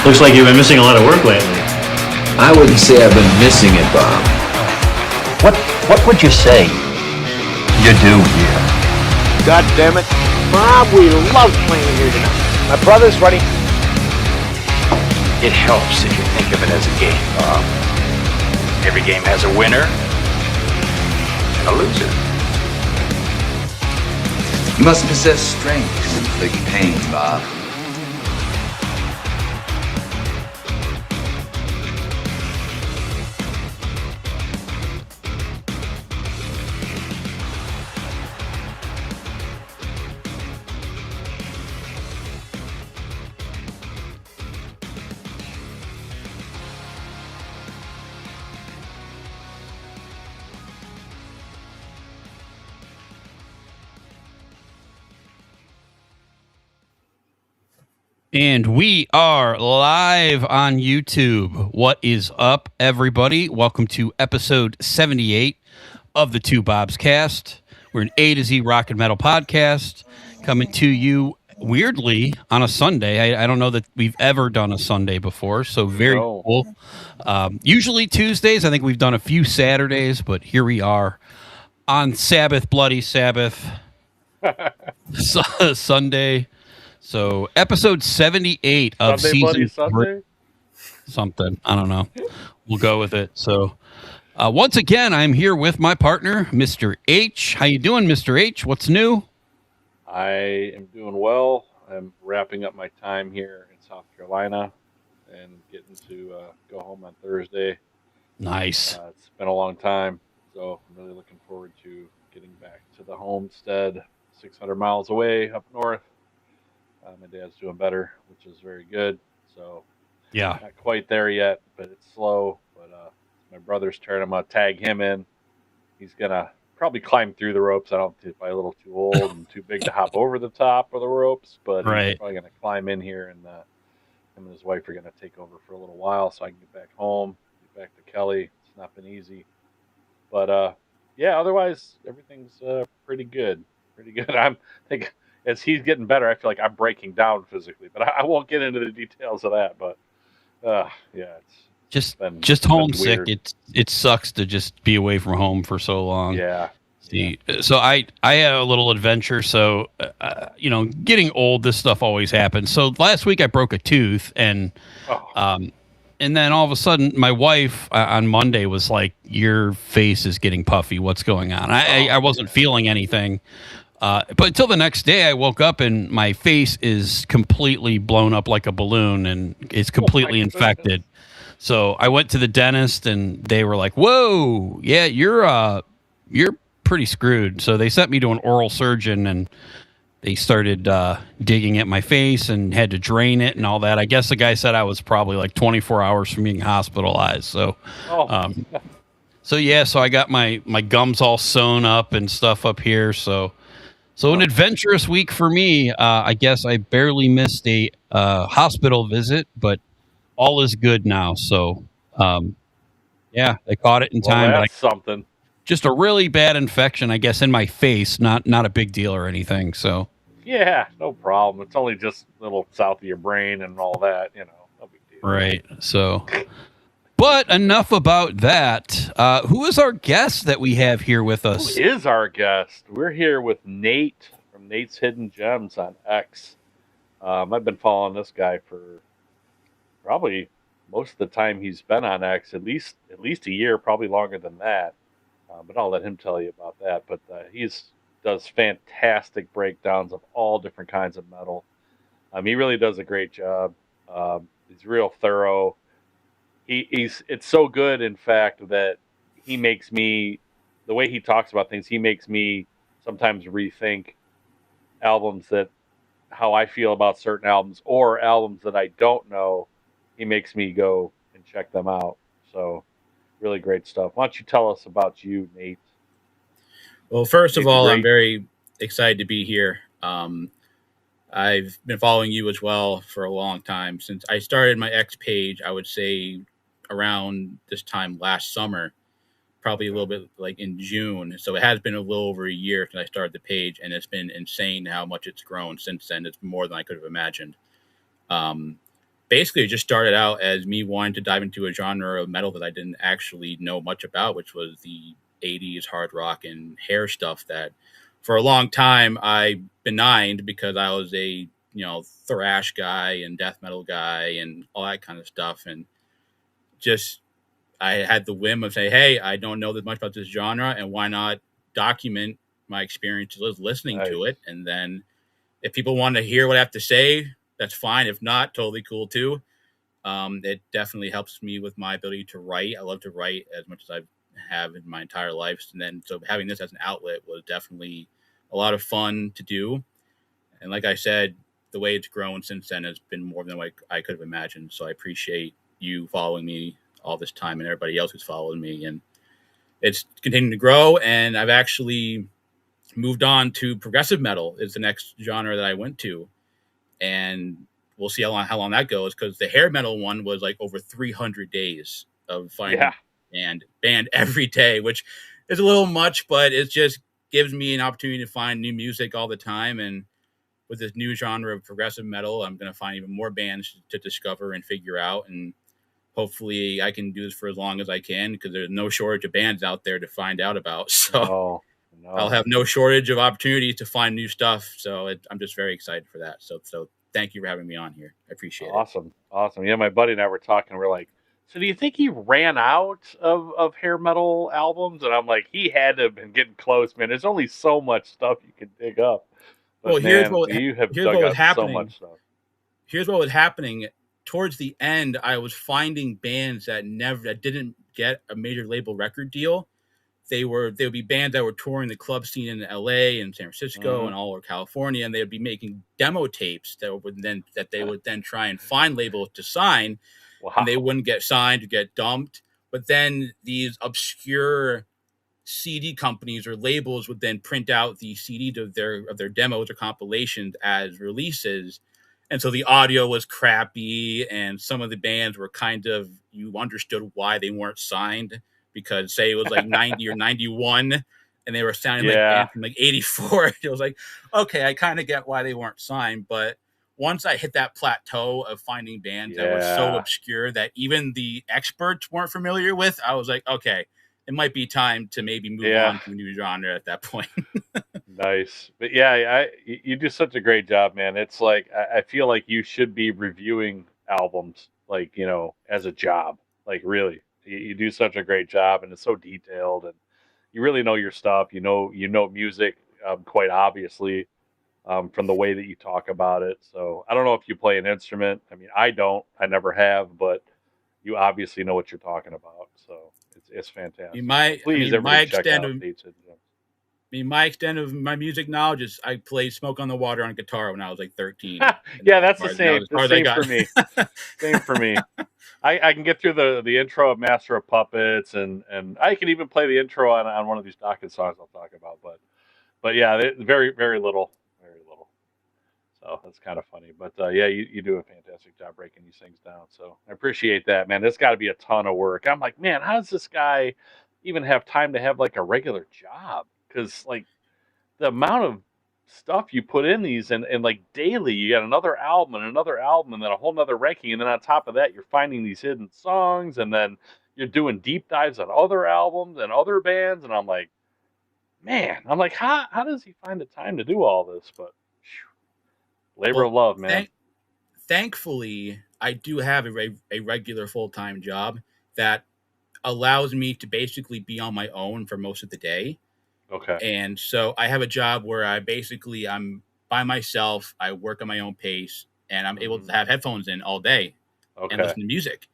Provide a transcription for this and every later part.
Looks like you've been missing a lot of work lately. I wouldn't say I've been missing it, Bob. What would you say you do here? God damn it. Bob, we love playing here tonight. My brother's ready. It helps if you think of it as a game, Bob. Every game has a winner and a loser. You must possess strength to inflict pain, Bob. And we are live on YouTube. What is up, everybody? Welcome to episode 78 of the Two Bobs Cast. We're an A to Z rock and metal podcast coming to you weirdly on a Sunday. I don't know that we've ever done a Sunday before, so very cool. Usually Tuesdays. I think we've done a few Saturdays, but here we are on Sabbath, Bloody Sabbath, Sunday. So, episode 78 of season 3. Something. I don't know. We'll go with it. So, once again, I'm here with my partner, Mr. H. How you doing, Mr. H? What's new? I am doing well. I'm wrapping up my time here in South Carolina and getting to go home on Thursday. Nice. It's been a long time, so I'm really looking forward to getting back to the homestead 600 miles away up north. My dad's doing better, which is very good. So, yeah, not quite there yet, but it's slow. But my brother's turn. I'm going to tag him in. He's going to probably climb through the ropes. I don't think he's probably a little too old and too big to hop over the top of the ropes, but he's probably going to climb in here, and him and his wife are going to take over for a little while so I can get back home, get back to Kelly. It's not been easy. But, yeah, otherwise, everything's pretty good. Pretty good. I'm thinking... As he's getting better, I feel like I'm breaking down physically, but I won't get into the details of that. But yeah, it's just homesick. It sucks to just be away from home for so long. Yeah. So I had a little adventure. So getting old, this stuff always happens. So last week I broke a tooth, and then all of a sudden my wife on Monday was like, "Your face is getting puffy. What's going on?" I wasn't feeling anything. But until the next day, I woke up and my face is completely blown up like a balloon and it's completely infected. So I went to the dentist and they were like, "Whoa, yeah, you're pretty screwed." So they sent me to an oral surgeon and they started digging at my face and had to drain it and all that. I guess the guy said I was probably like 24 hours from being hospitalized. So, so I got my gums all sewn up and stuff up here. So an adventurous week for me. I guess I barely missed a hospital visit, but all is good now. So, they caught it in time. That's something. Just a really bad infection, I guess, in my face. Not a big deal or anything. So. Yeah, no problem. It's only just a little south of your brain and all that. No big deal. Right. So. But enough about that. Who is our guest that we have here with us? Who is our guest? We're here with Nate from Nate's Hidden Gems on X. I've been following this guy for probably most of the time he's been on X, at least a year, probably longer than that. But I'll let him tell you about that. But he does fantastic breakdowns of all different kinds of metal. He really does a great job. He's real thorough. It's so good, in fact, that he makes me, the way he talks about things, he makes me sometimes rethink albums how I feel about certain albums, or albums that I don't know. He makes me go and check them out. So really great stuff. Why don't you tell us about you, Nate? Well, first of all, I'm very excited to be here. I've been following you as well for a long time. Since I started my X page, I would say around this time last summer, probably a little bit like in June. So it has been a little over a year since I started the page, and it's been insane how much it's grown since then. It's more than I could have imagined. basically it just started out as me wanting to dive into a genre of metal that I didn't actually know much about, which was the 80s hard rock and hair stuff that for a long time I benigned because I was a, thrash guy and death metal guy and all that kind of stuff. And just, I had the whim of saying, hey, I don't know that much about this genre, and why not document my experiences listening to it? And then if people want to hear what I have to say, that's fine. If not, totally cool too. It definitely helps me with my ability to write. I love to write as much as I have in my entire life. And then, so having this as an outlet was definitely a lot of fun to do. And like I said, the way it's grown since then has been more than what I could have imagined. So I appreciate you following me all this time and everybody else who's followed me. And it's continuing to grow. And I've actually moved on to progressive metal is the next genre that I went to. And we'll see how long that goes, because the hair metal one was like over 300 days of finding band every day, which is a little much, but it just gives me an opportunity to find new music all the time. And with this new genre of progressive metal, I'm going to find even more bands to discover and figure out. And hopefully I can do this for as long as I can, because there's no shortage of bands out there to find out about. So I'll have no shortage of opportunities to find new stuff. So I'm just very excited for that. So thank you for having me on here. I appreciate it. Awesome. Yeah, my buddy and I were talking. We're like, so do you think he ran out of hair metal albums? And I'm like, he had to have been getting close, man. There's only so much stuff you can dig up. But well, here's what was happening. So much stuff. Here's what was happening. Towards the end, I was finding bands that didn't get a major label record deal. They would be bands that were touring the club scene in LA and San Francisco and all over California, and they would be making demo tapes that they would then try and find labels to sign. Wow. And they wouldn't get signed or get dumped. But then these obscure CD companies or labels would then print out the CDs of their demos or compilations as releases. And so the audio was crappy, and some of the bands were kind of, you understood why they weren't signed, because say it was like 90 or 91 and they were sounding like bands from like 84. It was like, okay, I kind of get why they weren't signed. But once I hit that plateau of finding bands that were so obscure that even the experts weren't familiar with, I was like, okay, it might be time to maybe move on to a new genre at that point. Nice. But you do such a great job, man. It's like, I feel like you should be reviewing albums, like, as a job, like really. You do such a great job, and it's so detailed, and you really know your stuff. You know music quite obviously from the way that you talk about it. So I don't know if you play an instrument. I mean, I don't. I never have, but you obviously know what you're talking about. So it's fantastic. My extent of my music knowledge is I played Smoke on the Water on guitar when I was like 13. That's the same. Same for me. Same for me. I can get through the intro of Master of Puppets, and I can even play the intro on one of these Dokken songs I'll talk about. But yeah, very, very little. So that's kind of funny. But you do a fantastic job breaking these things down. So I appreciate that, man. This got to be a ton of work. I'm like, man, how does this guy even have time to have like a regular job? Because like the amount of stuff you put in these, and like daily you got another album and then a whole nother ranking, and then on top of that you're finding these hidden songs, and then you're doing deep dives on other albums and other bands, and I'm like, how does he find the time to do all this? But labor of love, man. Thankfully I do have a regular full-time job that allows me to basically be on my own for most of the day. Okay. And so I have a job where I'm by myself. I work at my own pace, and I'm able to have headphones in all day and listen to music.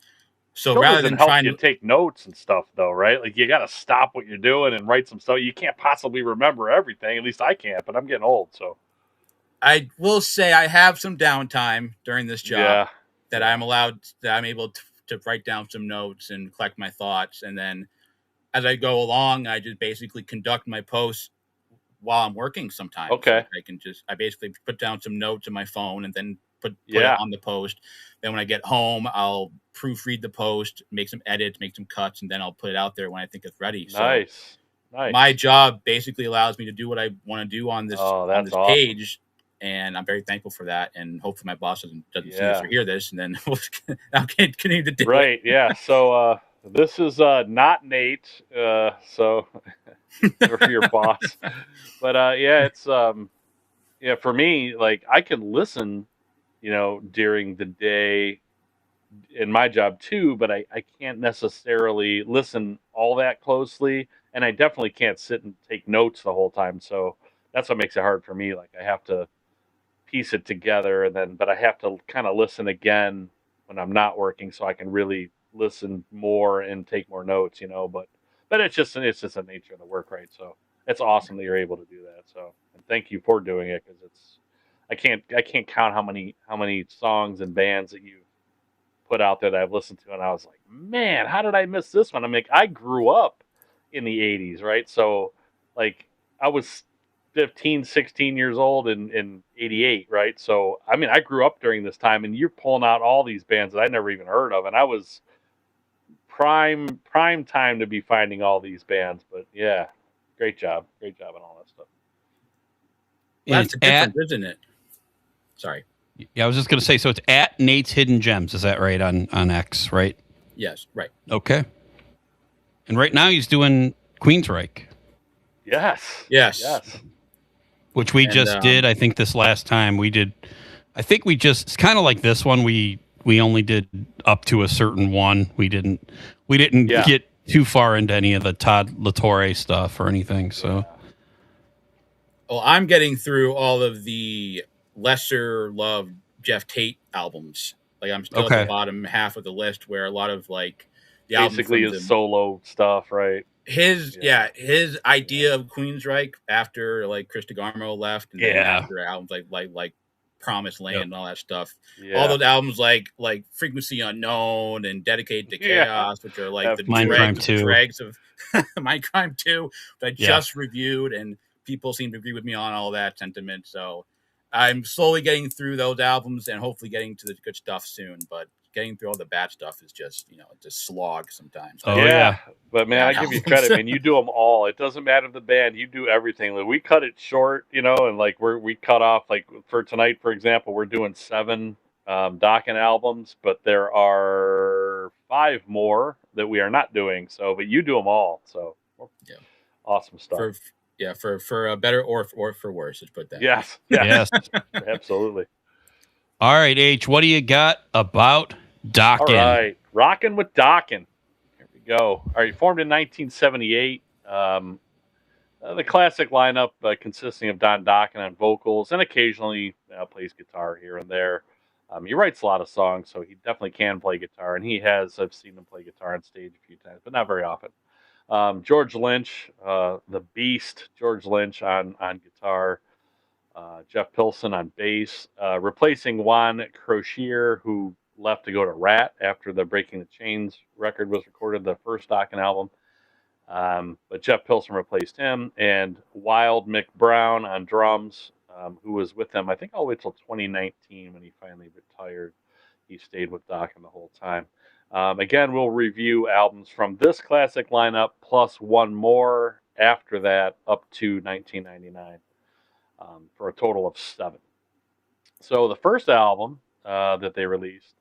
So rather than trying to take notes and stuff, though, right? Like you got to stop what you're doing and write some stuff. You can't possibly remember everything. At least I can't. But I'm getting old, so I will say I have some downtime during this job that I'm able to write down some notes and collect my thoughts, and then as I go along, I just basically conduct my posts while I'm working sometimes. Okay. I basically put down some notes in my phone and then put it on the post. Then when I get home, I'll proofread the post, make some edits, make some cuts, and then I'll put it out there when I think it's ready. Nice. My job basically allows me to do what I want to do on this page and I'm very thankful for that. And hopefully my boss doesn't see this Yeah. or hear this, and then I'll continue to do it. Right. Yeah. So this is not Nate. So or your boss, but yeah, it's yeah, for me, like I can listen, during the day in my job too, but I can't necessarily listen all that closely, and I definitely can't sit and take notes the whole time. So that's what makes it hard for me. Like I have to piece it together, and then but I have to kind of listen again when I'm not working, so I can really listen more and take more notes. But it's just the nature of the work, right? So it's awesome that you're able to do that. So and thank you for doing it because it's I can't count how many songs and bands that you put out there that I've listened to, and I was like, man, how did I miss this one? I'm like, I grew up in the '80s, right? So, like, I was 15, 16 years old in '88, right? So, I mean, I grew up during this time, and you're pulling out all these bands that I never even heard of, and I was prime time to be finding all these bands. But yeah, great job on all that stuff. Well, that's the difference, isn't it? Sorry. Yeah, I was just going to say, so it's at Nate's Hidden Gems. Is that right on X, right? Yes, right. Okay. And right now he's doing Queensryche. Yes. Which we just did. I think this last time we did. I think we just, it's kind of like this one. We only did up to a certain one. We didn't get too far into any of the Todd LaTorre stuff or anything. So. Well, I'm getting through all of the lesser loved Jeff Tate albums. Like I'm still at the bottom half of the list, where a lot of like the basically his solo stuff, right? His idea of Queensryche after like Chris DeGarmo left, and then after albums like Promised Land and all that stuff. Yeah. All those albums like Frequency Unknown and Dedicated to Chaos, which are like the dregs of Mind Crime 2 that I just reviewed, and people seem to agree with me on all that sentiment. So I'm slowly getting through those albums and hopefully getting to the good stuff soon. But getting through all the bad stuff is just, it's a slog sometimes. Oh, yeah. But, man, I give you credit, man. You do them all. It doesn't matter the band. You do everything. Like, we cut it short, and, like, we cut off, like, for tonight, for example, we're doing 7 Dokken albums, but there are 5 more that we are not doing. So, but you do them all. So, awesome stuff. For better or for worse, let's put that. Yes. Absolutely. All right, H, what do you got about Dokken? All right, rocking with Dokken. Here we go. All right, formed in 1978. The classic lineup consisting of Don Dokken on vocals and occasionally plays guitar here and there. He writes a lot of songs, so he definitely can play guitar, and I've seen him play guitar on stage a few times, but not very often. George Lynch, the beast, George Lynch on guitar. Jeff Pilson on bass, replacing Juan Crocier, who left to go to Rat after the Breaking the Chains record was recorded, the first Dokken album. But Jeff Pilson replaced him, and Wild Mick Brown on drums, who was with them, I think, all the way till 2019 when he finally retired. He stayed with Dokken the whole time. Again, we'll review albums from this classic lineup plus one more after that up to 1999 for a total of 7. So the first album that they released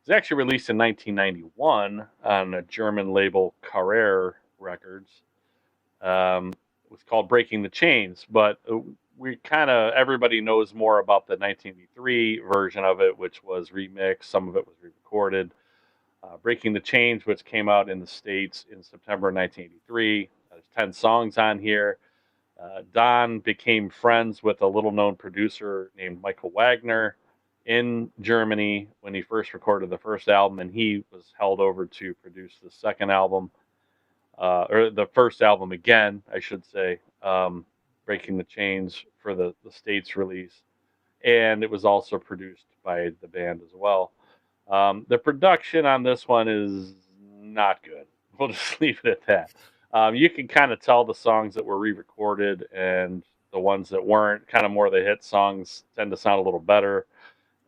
was actually released in 1991 on a German label Carrere Records. It was called Breaking the Chains, but everybody knows more about the 1983 version of it, which was remixed. Some of it was re-recorded. Breaking the Chains, which came out in the States in September 1983. There's 10 songs on here. Don became friends with a little-known producer named Michael Wagner in Germany when he first recorded the first album, and he was held over to produce the second album, or the first album again, I should say, Breaking the Chains for the States release. And it was also produced by the band as well. The production on this one is not good. We'll just leave it at that. You can kind of tell the songs that were re-recorded and the ones that weren't, kind of more the hit songs tend to sound a little better,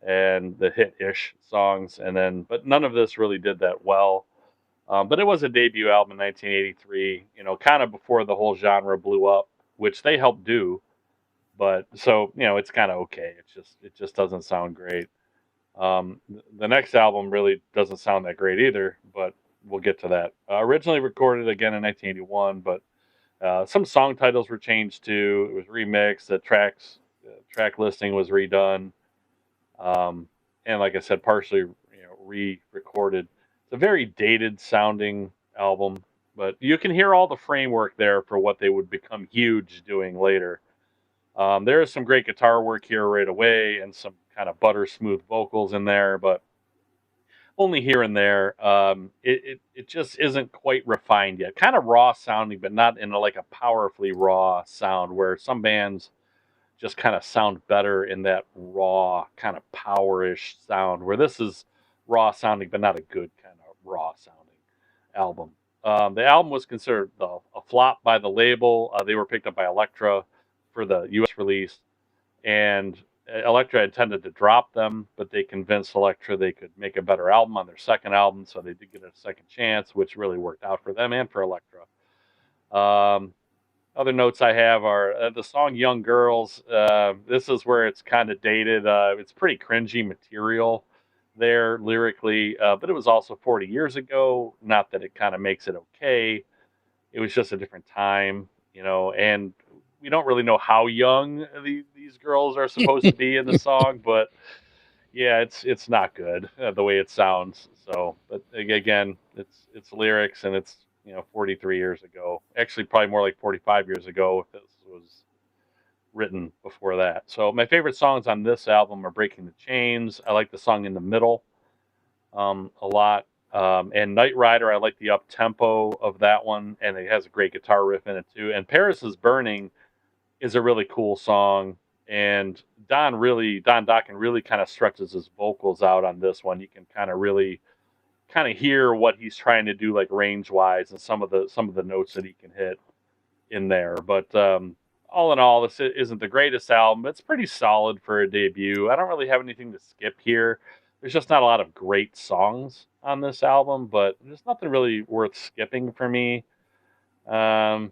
and the hit-ish songs. But none of this really did that well. But it was a debut album in 1983, kind of before the whole genre blew up, which they helped do. but so it's kind of okay. It just doesn't sound great. The next album really doesn't sound that great either, but we'll get to that. Originally recorded again in 1981, but some song titles were changed too. It was remixed. The track listing was redone, and like I said, partially re-recorded. It's a very dated sounding album, but you can hear all the framework there for what they would become huge doing later. There is some great guitar work here right away, and some kind of butter smooth vocals in there, but only here and there. It just isn't quite refined yet. Kind of raw sounding, but not in like a powerfully raw sound where some bands just kind of sound better in that raw kind of powerish sound. Where this is raw sounding, but not a good kind of raw sounding album. The album was considered a flop by the label. They were picked up by Elektra for the U.S. release, and Elektra intended to drop them, but they convinced Elektra they could make a better album on their second album, so they did get a second chance, which really worked out for them and for Elektra. Other notes I have are the song "Young Girls." This is where it's kind of dated. It's pretty cringy material there lyrically, but it was also 40 years ago. Not that it kind of makes it okay. It was just a different time, and we don't really know how young these girls are supposed to be in the song, but yeah, it's not good the way it sounds. So, but again, it's lyrics, and it's 43 years ago. Actually, probably more like 45 years ago if this was written before that. So my favorite songs on this album are "Breaking the Chains." I like the song "In the Middle" a lot. And Night Rider, I like the up tempo of that one, and it has a great guitar riff in it too. And Paris is Burning is a really cool song, and Don Dokken really kind of stretches his vocals out on this one. You can really kind of hear what he's trying to do, like range wise, and some of the notes that he can hit in there. But all in all, this isn't the greatest album. It's pretty solid for a debut. I don't really have anything to skip here. There's just not a lot of great songs on this album, but there's nothing really worth skipping for me. I'm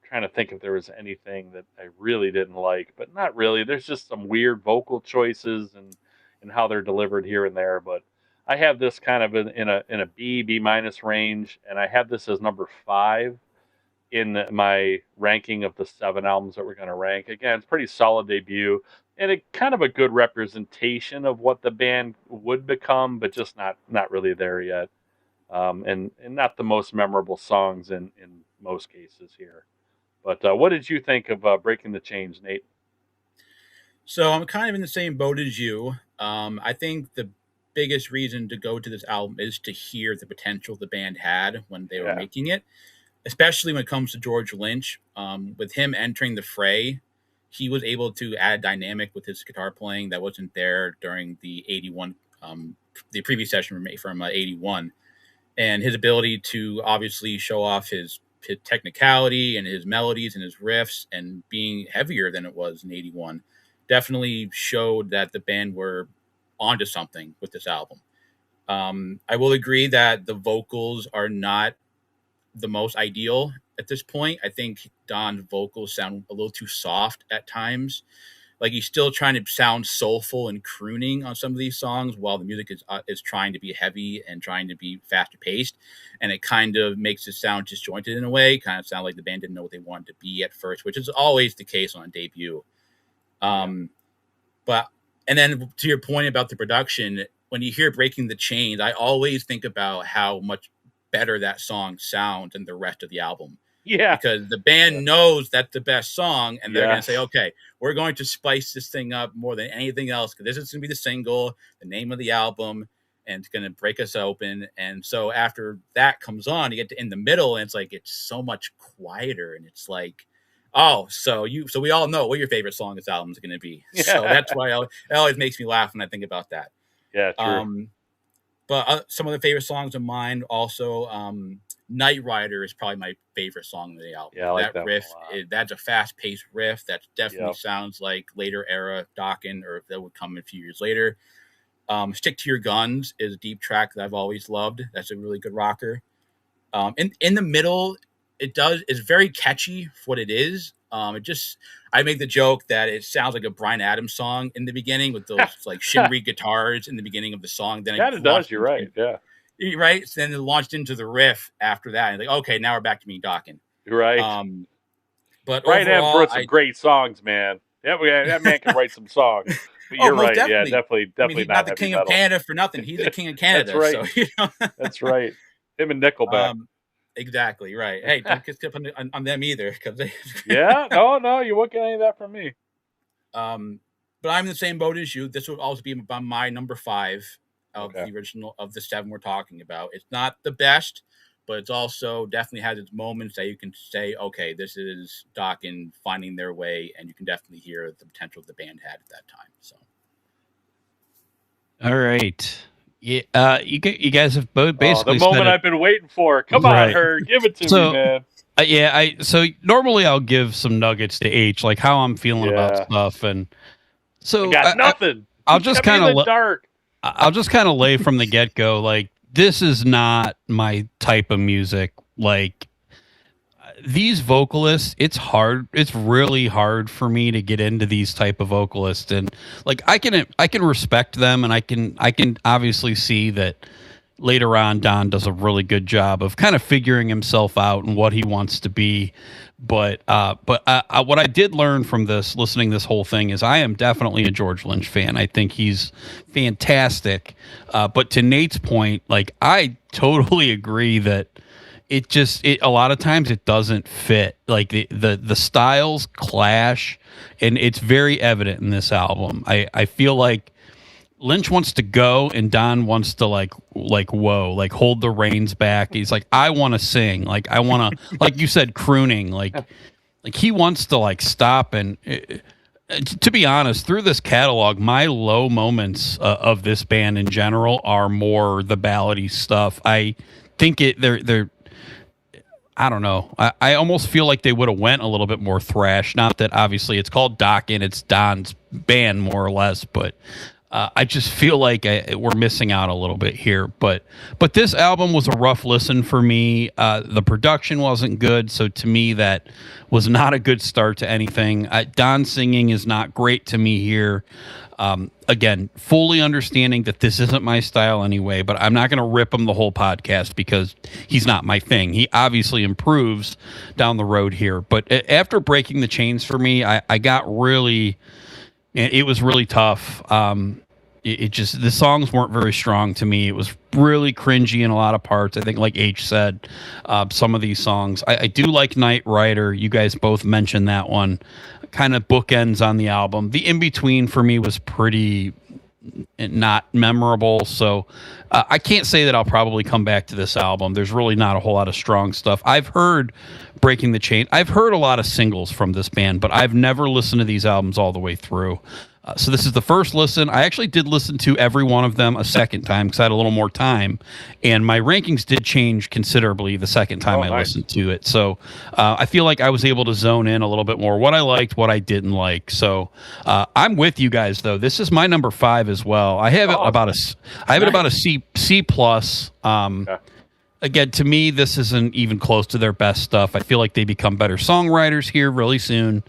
trying to think if there was anything that I really didn't like, but not really. There's just some weird vocal choices and how they're delivered here and there. But I have this kind of in a B minus range, and I have this as number 5 in my ranking of the 7 albums that we're going to rank. Again, it's pretty solid debut, and it kind of a good representation of what the band would become, but just not really there yet. And not the most memorable songs in most cases here. But what did you think of Breaking the Chains, Nate? So I'm kind of in the same boat as you. I think the biggest reason to go to this album is to hear the potential the band had when they were making it, especially when it comes to George Lynch. With him entering the fray, he was able to add dynamic with his guitar playing that wasn't there during the 81, the previous session from 81. And his ability to obviously show off his technicality and his melodies and his riffs and being heavier than it was in 81 definitely showed that the band were onto something with this album. I will agree that the vocals are not the most ideal at this point. I think Don's vocals sound a little too soft at times. Like he's still trying to sound soulful and crooning on some of these songs, while the music is trying to be heavy and trying to be faster paced, and it kind of makes it sound disjointed in a way. Kind of sound like the band didn't know what they wanted to be at first, which is always the case on a debut. But and then to your point about the production, when you hear "Breaking the Chains," I always think about how much better that song sounds than the rest of the album. Yeah. Because the band knows that's the best song, and they're going to say, okay, we're going to spice this thing up more than anything else, because this is going to be the single, the name of the album, and it's going to break us open. And so after that comes on, you get to In the Middle, and it's like, it's so much quieter, and it's like, oh, so we all know what your favorite song this album is going to be. Yeah. So that's why it always makes me laugh when I think about that. Yeah, true. But some of the favorite songs of mine also, Night Rider is probably my favorite song of the album. Yeah, I like that riff, that's a fast-paced riff that definitely sounds like later era Dokken, or if that would come a few years later. Stick to Your Guns is a deep track that I've always loved. That's a really good rocker. In the Middle, it's very catchy for what it is. I make the joke that it sounds like a Bryan Adams song in the beginning with those like shimmery guitars in the beginning of the song. Then it does. You're right. Yeah. Right. So then it launched into the riff after that. And like, okay, now we're back to me Dokken. You're right. But Bryan Adams overall, wrote some great songs, man. That man can write some songs. But you're right. Definitely. Yeah, definitely. I mean, he's not the king of Canada for nothing. He's the king of Canada. That's right. So, That's right. Him and Nickelback. Exactly right. Hey, don't get skip on them either, because they. Yeah. No, you won't get any of that from me. But I'm in the same boat as you. This would also be my number 5 of the original of the 7 we're talking about. It's not the best, but it's also definitely has its moments that you can say, okay, this is Dokken finding their way, and you can definitely hear the potential the band had at that time. So, all right, yeah, you guys have both basically the moment I've been waiting for. Come on, her, give it to me, man. So normally I'll give some nuggets to H, like how I'm feeling about stuff, and so I got nothing. I'll just kind of dark. I'll just kind of lay from the get go, like, this is not my type of music. Like, these vocalists, it's hard. It's really hard for me to get into these type of vocalists. And like, I can respect them, and I can obviously see that later on Don does a really good job of kind of figuring himself out and what he wants to be. But what I did learn from listening this whole thing, is I am definitely a George Lynch fan. I think he's fantastic. But to Nate's point, like, I totally agree that a lot of times it doesn't fit. Like, the styles clash, and it's very evident in this album. I feel like Lynch wants to go, and Don wants to like hold the reins back. He's like, I want to sing, like, I want to, like you said, crooning, like he wants to like stop. And to be honest, through this catalog, my low moments of this band in general are more the ballady stuff. I think they're I don't know. I almost feel like they would have went a little bit more thrash. Not that obviously it's called Dokken, it's Don's band more or less, but I just feel like we're missing out a little bit here. But this album was a rough listen for me. The production wasn't good, so to me that was not a good start to anything. Don singing is not great to me here. Again, fully understanding that this isn't my style anyway, but I'm not going to rip him the whole podcast because he's not my thing. He obviously improves down the road here. But after breaking the chains for me, I got really... It was really tough. The songs weren't very strong to me. It was really cringy in a lot of parts. I think, like H said, some of these songs. I do like Knight Rider. You guys both mentioned that one. Kind of bookends on the album. The in-between for me was pretty not memorable. So I can't say that I'll probably come back to this album. There's really not a whole lot of strong stuff. I've heard Breaking the Chain. I've heard a lot of singles from this band, but I've never listened to these albums all the way through. So this is the first listen. I actually did listen to every one of them a second time because I had a little more time, and my rankings did change considerably the second time I listened to it. So I feel like I was able to zone in a little bit more what I liked, what I didn't like. So I'm with you guys though. This is my number 5 as well. I have it about a C plus. Again, to me, this isn't even close to their best stuff. I feel like they become better songwriters here really soon.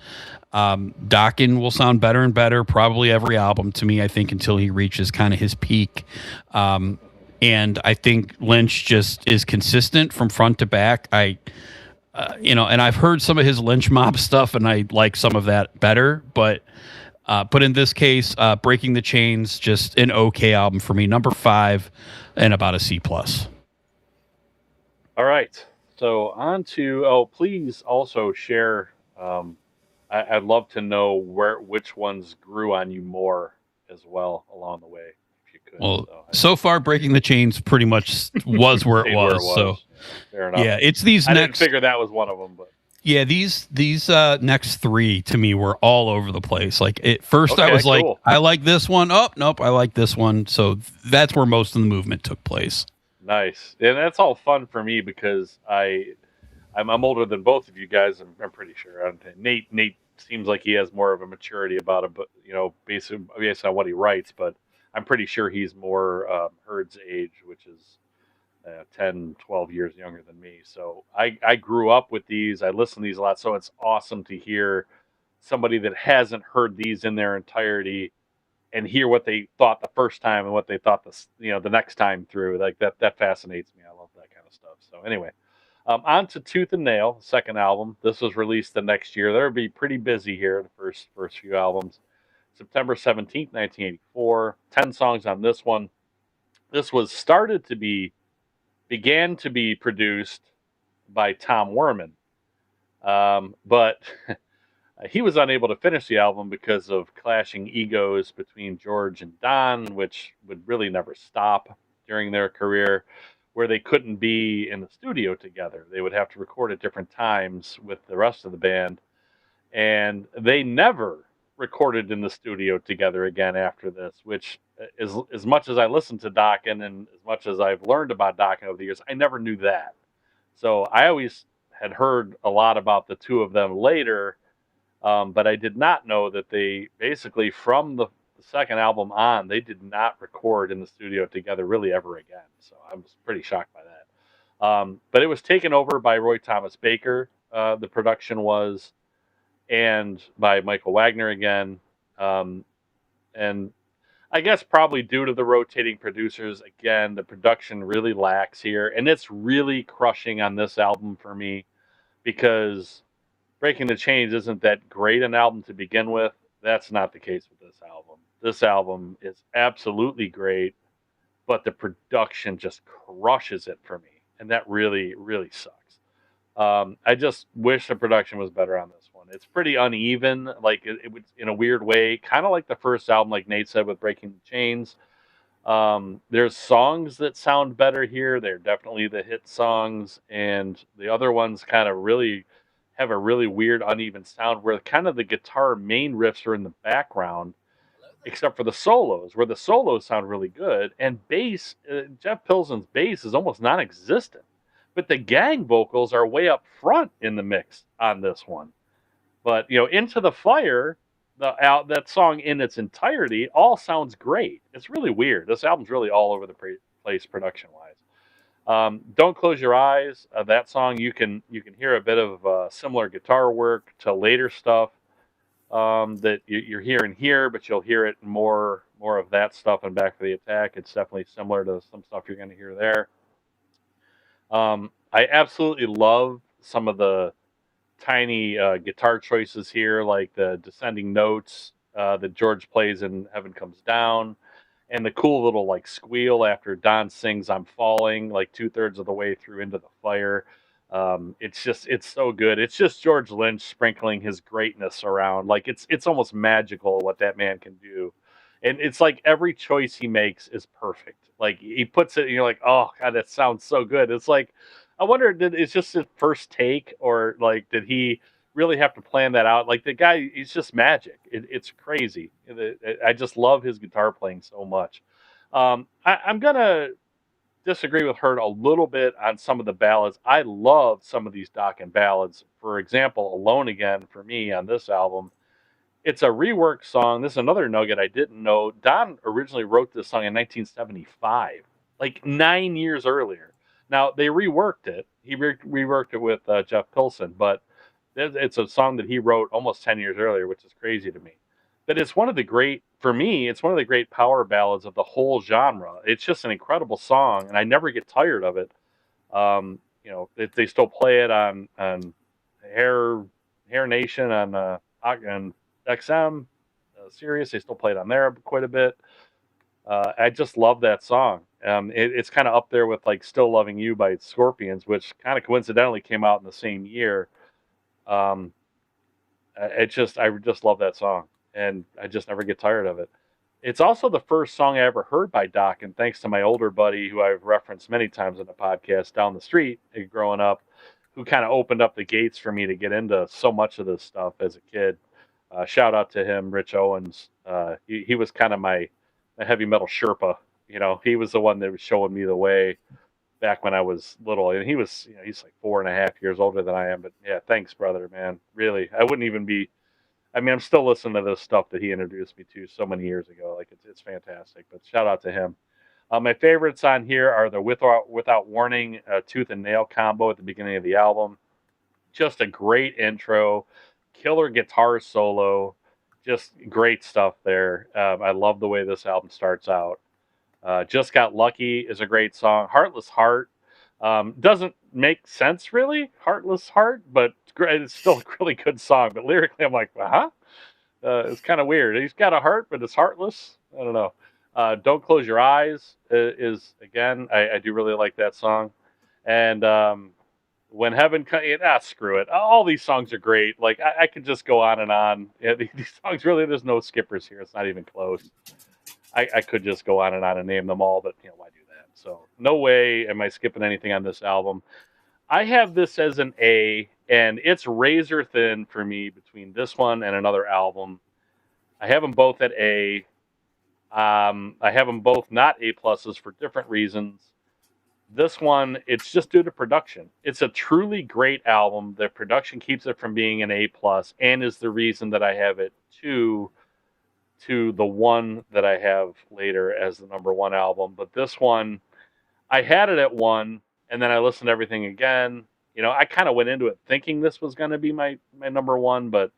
Dokken will sound better and better probably every album to me, I think, until he reaches kind of his peak. And I think Lynch just is consistent from front to back. And I've heard some of his Lynch Mob stuff, and I like some of that better. But in this case, Breaking the Chains, just an okay album for me. Number 5 and about a C plus. All right. So on to, please also share, I'd love to know which ones grew on you more as well along the way, if you could. Well, so far, Breaking the Chains pretty much was where it was. So, fair enough. Yeah, it's these I didn't figure that was one of them, but yeah, these next 3 to me were all over the place. Like at first, I was like, I like this one. Oh, nope, I like this one. So that's where most of the movement took place. Nice, and that's all fun for me because I'm older than both of you guys. I'm pretty sure. Nate seems like he has more of a maturity about it, but based on what he writes. But I'm pretty sure he's more Herd's age, which is 10, 12 years younger than me. So I grew up with these. I listen to these a lot. So it's awesome to hear somebody that hasn't heard these in their entirety and hear what they thought the first time and what they thought the next time through. Like that fascinates me. I love that kind of stuff. So anyway, on to Tooth and Nail, second album. This was released the next year. They'll be pretty busy here. The first few albums. September 17th, 1984. 10 songs on this one. This was began to be produced by Tom Werman, but he was unable to finish the album because of clashing egos between George and Don, which would really never stop during their career, where they couldn't be in the studio together. They would have to record at different times with the rest of the band, and they never recorded in the studio together again after this, which is as much as I listened to Dokken and as much as I've learned about Dokken over the years, I never knew that. So I always had heard a lot about the two of them later, but I did not know that they basically from the second album on, they did not record in the studio together really ever again. So I was pretty shocked by that. But it was taken over by Roy Thomas Baker. The production was, and by Michael Wagner again. And I guess probably due to the rotating producers, again, the production really lacks here. And it's really crushing on this album for me because Breaking the Chains isn't that great an album to begin with. That's not the case with this album. This album is absolutely great, but the production just crushes it for me. And that really, really sucks. I just wish the production was better on this one. It's pretty uneven, like it was in a weird way, kind of like the first album, like Nate said with Breaking the Chains. There's songs that sound better here. They're definitely the hit songs, and the other ones kind of really have a really weird, uneven sound where kind of the guitar main riffs are in the background, except for the solos, where the solos sound really good, and bass. Jeff Pilson's bass is almost non-existent. But the gang vocals are way up front in the mix on this one. But Into the Fire, that song in its entirety, all sounds great. It's really weird. This album's really all over the place production wise. Don't Close Your Eyes. That song you can hear a bit of similar guitar work to later stuff that you're hearing here, but you'll hear it more of that stuff in Back for the Attack. It's definitely similar to some stuff you're going to hear there. I absolutely love some of the tiny guitar choices here, like the descending notes that George plays in Heaven Comes Down, and the cool little like squeal after Don sings I'm Falling, like 2/3 of the way through Into the Fire. It's so good. It's just George Lynch sprinkling his greatness around. Like it's almost magical what that man can do. And it's like every choice he makes is perfect. Like he puts it, and you're like, oh God, that sounds so good. It's like, I wonder, did it's just his first take, or like, did he really have to plan that out? Like the guy, he's just magic. It's crazy. I just love his guitar playing so much. I'm gonna disagree with her a little bit on some of the ballads. I love some of these Dokken ballads. For example, Alone Again for me on this album, it's a reworked song. This is another nugget I didn't know. Don originally wrote this song in 1975, like 9 years earlier. Now, they reworked it. He reworked it with Jeff Pilson, but it's a song that he wrote almost 10 years earlier, which is crazy to me. But it's one of the great, for me, it's one of the great power ballads of the whole genre. It's just an incredible song, and I never get tired of it. They still play it on Hair Nation, on XM, Sirius. They still play it on there quite a bit. I just love that song. It's kind of up there with like "Still Loving You" by Scorpions, which kind of coincidentally came out in the same year. I just love that song, and I just never get tired of it. It's also the first song I ever heard by Dokken, thanks to my older buddy who I've referenced many times in the podcast down the street growing up, who kind of opened up the gates for me to get into so much of this stuff as a kid. Shout out to him, Rich Owens. He was kind of my heavy metal Sherpa. He was the one that was showing me the way back when I was little. And he was, he's like 4.5 years older than I am. But yeah, thanks, brother, man. Really, I wouldn't even be. I mean, I'm still listening to this stuff that he introduced me to so many years ago. Like it's fantastic. But shout out to him. My favorites on here are the Without Warning Tooth and Nail combo at the beginning of the album. Just a great intro, killer guitar solo, just great stuff there. I love the way this album starts out. Just Got Lucky is a great song. Heartless Heart doesn't make sense really, Heartless Heart, but it's still a really good song. But lyrically, I'm like, huh? It's kind of weird. He's got a heart, but it's heartless. I don't know. Don't Close Your Eyes is again, I do really like that song. And When Heaven Comes, screw it. All these songs are great. Like I could just go on and on. Yeah, these songs really, there's no skippers here. It's not even close. I could just go on and name them all, but why do that? So no way am I skipping anything on this album. I have this as an A, and it's razor thin for me between this one and another album. I have them both at A. I have them both not A pluses for different reasons. This one, it's just due to production. It's a truly great album. The production keeps it from being an A plus, and is the reason that I have it to the one that I have later as the number one album. But this one, I had it at 1, and then I listened to everything again. I kind of went into it thinking this was going to be my number one, but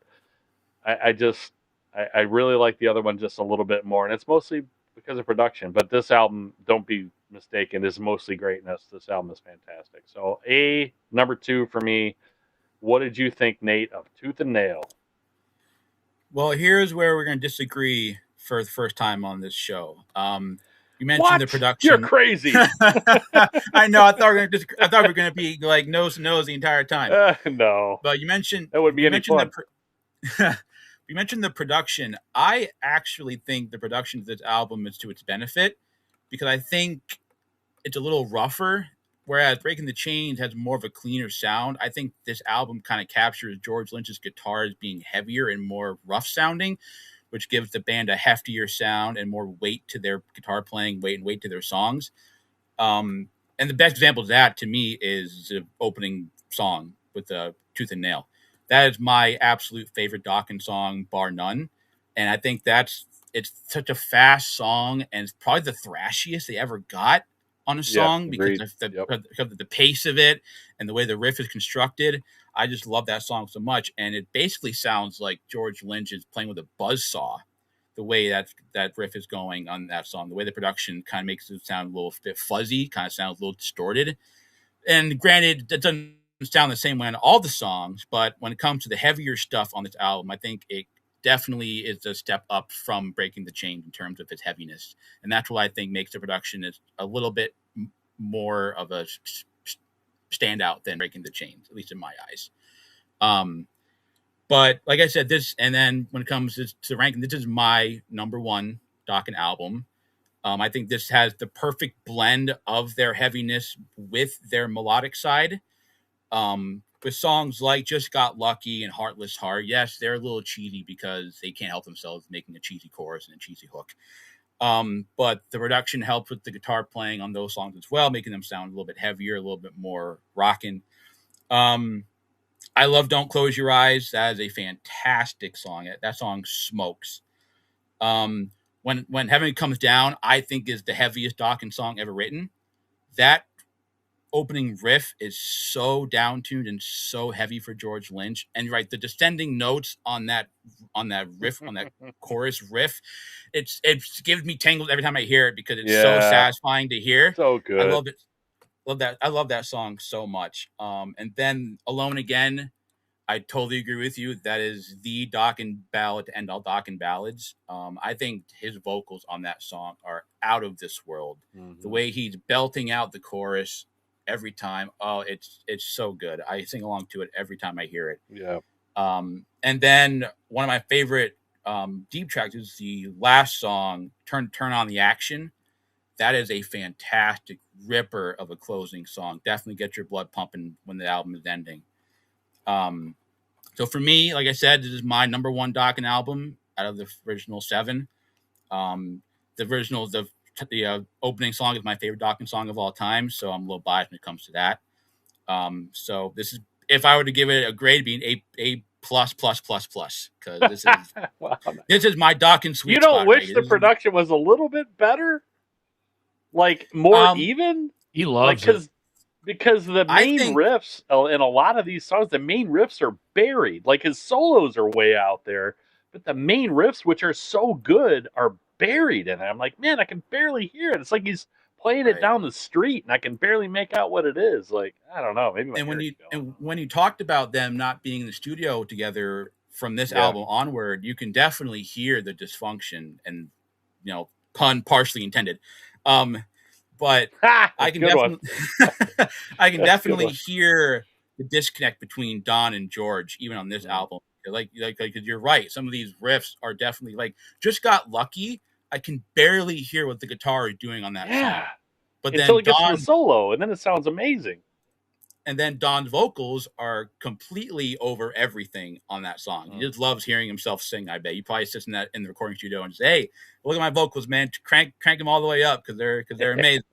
I really like the other one just a little bit more, and it's mostly because of production. But this album, don't be mistaken, is mostly greatness. This album is fantastic. So A, number 2 for me. What did you think, Nate, of Tooth and Nail? Well, here's where we're going to disagree for the first time on this show. You mentioned the production. You're crazy. I know. I thought we were going to be like nose to nose the entire time. No. But you mentioned that would be any fun. You mentioned the production. I actually think the production of this album is to its benefit, because I think it's a little rougher, whereas Breaking the Chains has more of a cleaner sound. I think this album kind of captures George Lynch's guitars being heavier and more rough sounding, which gives the band a heftier sound and more weight to their guitar playing, weight to their songs. And the best example of that to me is the opening song with the Tooth and Nail. That is my absolute favorite Dokken song, bar none. And I think it's such a fast song, and it's probably the thrashiest they ever got on a song, because of the pace of it and the way the riff is constructed. I just love that song so much. And it basically sounds like George Lynch is playing with a buzzsaw, the way that riff is going on that song. The way the production kind of makes it sound a little bit fuzzy, kind of sounds a little distorted. And granted, that doesn't sound the same way on all the songs, but when it comes to the heavier stuff on this album, I think it definitely is a step up from Breaking the Chains in terms of its heaviness. And that's what I think makes the production is a little bit more of a standout than Breaking the Chains, at least in my eyes. But like I said, and then when it comes to ranking, this is my number one Dokken album. I think this has the perfect blend of their heaviness with their melodic side. With songs like Just Got Lucky and Heartless Heart, yes, they're a little cheesy because they can't help themselves making a cheesy chorus and a cheesy hook. But the production helps with the guitar playing on those songs as well, making them sound a little bit heavier, a little bit more rocking. I love Don't Close Your Eyes. That is a fantastic song. That song smokes. When Heaven Comes Down, I think is the heaviest Dokken song ever written. That opening riff is so down-tuned and so heavy for George Lynch. And right, the descending notes on that riff, on that chorus riff, it gives me tingles every time I hear it, because it's so satisfying to hear. So good. I love it. I love that song so much. And then Alone Again, I totally agree with you. That is the Dokken ballad to end all Dokken ballads. I think his vocals on that song are out of this world. Mm-hmm. The way he's belting out the chorus every time, it's so good. I sing along to it every time I hear it. Yeah. And then one of my favorite deep tracks is the last song, Turn On the Action. That is a fantastic ripper of a closing song. Definitely get your blood pumping when the album is ending. So for me, like I said, this is my number one Dokken album out of the original 7. The opening song is my favorite Dokken song of all time, so I'm a little biased when it comes to that. So this is, if I were to give it a grade, it'd be an A++++, because this is wow. This is my Dokken sweet spot. You don't wish the production was a little bit better? Like more Um, even? He Like loves it. because the I main think riffs in a lot of these songs, the main riffs are buried. Like his solos are way out there, but the main riffs, which are so good, are buried in it. I'm like, man, I can barely hear it. It's like he's playing it right. down the street, and I can barely make out what it is. Like, I don't know, maybe my And hearing's going. when you talked about them not being in the studio together from this Yeah. album onward, you can definitely hear the dysfunction and pun partially intended. But I can Good one. definitely I can That's a good definitely one. hear the disconnect between Don and George even on this Mhm. album. Like you're right. Some of these riffs are definitely like Just Got Lucky. I can barely hear what the guitar is doing on that song. Yeah. But Until then it gets to the solo, and then it sounds amazing. Don's vocals are completely over everything on that song. He just loves hearing himself sing. I bet he probably sits in the recording studio and says, "Hey, look at my vocals, man! Crank them all the way up because they're amazing."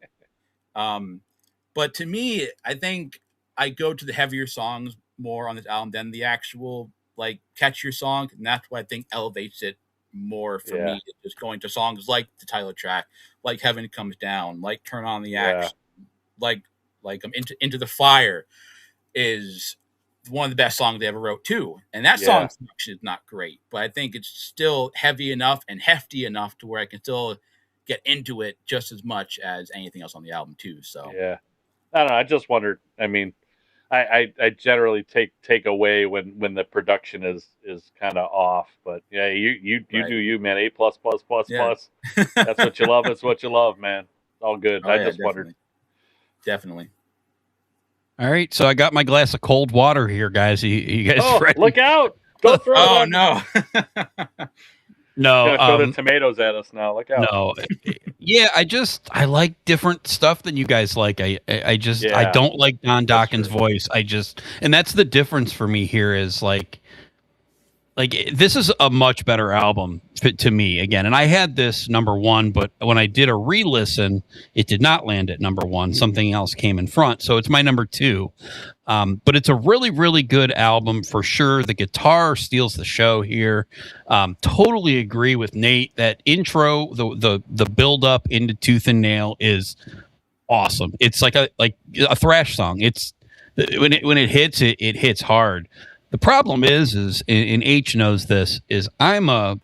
But to me, I think I go to the heavier songs more on this album than the actual like catchier songs, and that's what I think elevates it more for me. Just going to songs like the title track, like Heaven Comes Down, like Turn On the Action, like Into the Fire is one of the best songs they ever wrote too. And that song's production is not great, but I think it's still heavy enough and hefty enough to where I can still get into it just as much as anything else on the album too. So Yeah. I don't know. I just wondered. I mean, I generally take away when the production is kind of off, but yeah, you Right. do you, man. A plus plus plus Yeah. plus. That's what you love. It's what you love, man. It's all good. Oh, I yeah, just wondered. Definitely. All right, so I got my glass of cold water here, guys. You guys Oh, ready? look out! Don't throw Oh it. no. No, Throw the tomatoes at us now. Look out! no. Yeah, I like different stuff than you guys like. I Yeah. don't like Don That's Dokken's true. voice. And that's the difference for me here is like this is a much better album to me again. And I had this number one, but when I did a re-listen, it did not land at number one. Something else came in front, so it's my number two. But it's a really, really good album for sure. The guitar steals the show here. Totally agree with Nate. That intro, the build up into Tooth and Nail is awesome. It's like a thrash song. It's when it hits, it hits hard. The problem is and H knows this, is I'm a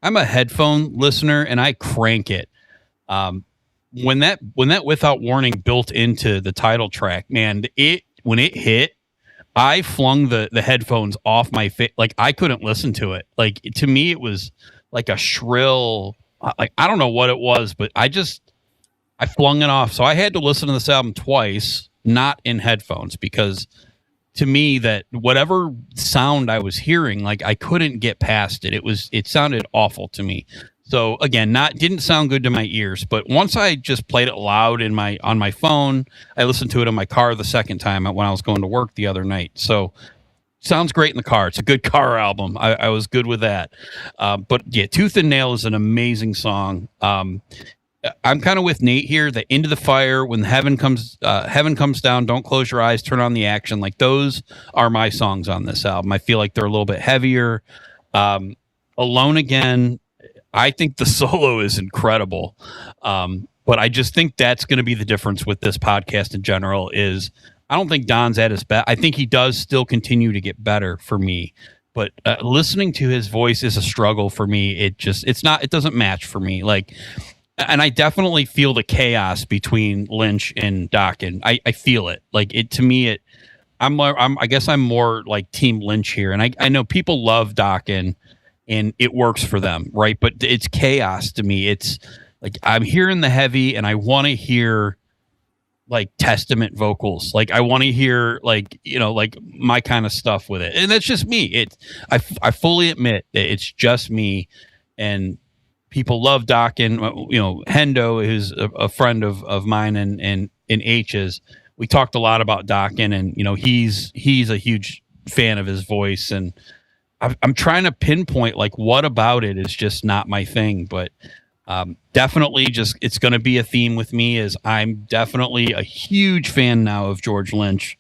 headphone listener and I crank it. When that Without Warning built into the title track, man, when it hit, I flung the headphones off my face. Like I couldn't listen to it. Like to me, it was like a shrill, like I don't know what it was, but I flung it off. So I had to listen to this album twice, not in headphones, because to me that whatever sound I was hearing, like I couldn't get past it. It sounded awful to me. So again, didn't sound good to my ears, but once I just played it loud on my phone, I listened to it in my car the second time when I was going to work the other night. So sounds great in the car. It's a good car album. I was good with that. But yeah, Tooth and Nail is an amazing song. I'm kind of with Nate here. The Into the Fire, when Heaven Comes Down, Don't Close Your Eyes, Turn on the Action. Like those are my songs on this album. I feel like they're a little bit heavier. Alone Again, I think the solo is incredible. But I just think that's going to be the difference with this podcast in general is I don't think Don's at his best. I think he does still continue to get better for me. But listening to his voice is a struggle for me. It doesn't match for me. Like, and I definitely feel the chaos between Lynch and Dokken. I feel it. Like it to me. I guess I'm more like Team Lynch here, and I know people love Dokken, and it works for them, right? But it's chaos to me. It's like I'm hearing the heavy, and I want to hear like Testament vocals. Like I want to hear like my kind of stuff with it, and that's just me. I fully admit that it's just me, and people love Dokken. Hendo is a friend of mine and H's. We talked a lot about Dokken, and he's a huge fan of his voice, and I'm trying to pinpoint like what about it is just not my thing, but definitely just it's going to be a theme with me. Is I'm definitely a huge fan now of George Lynch.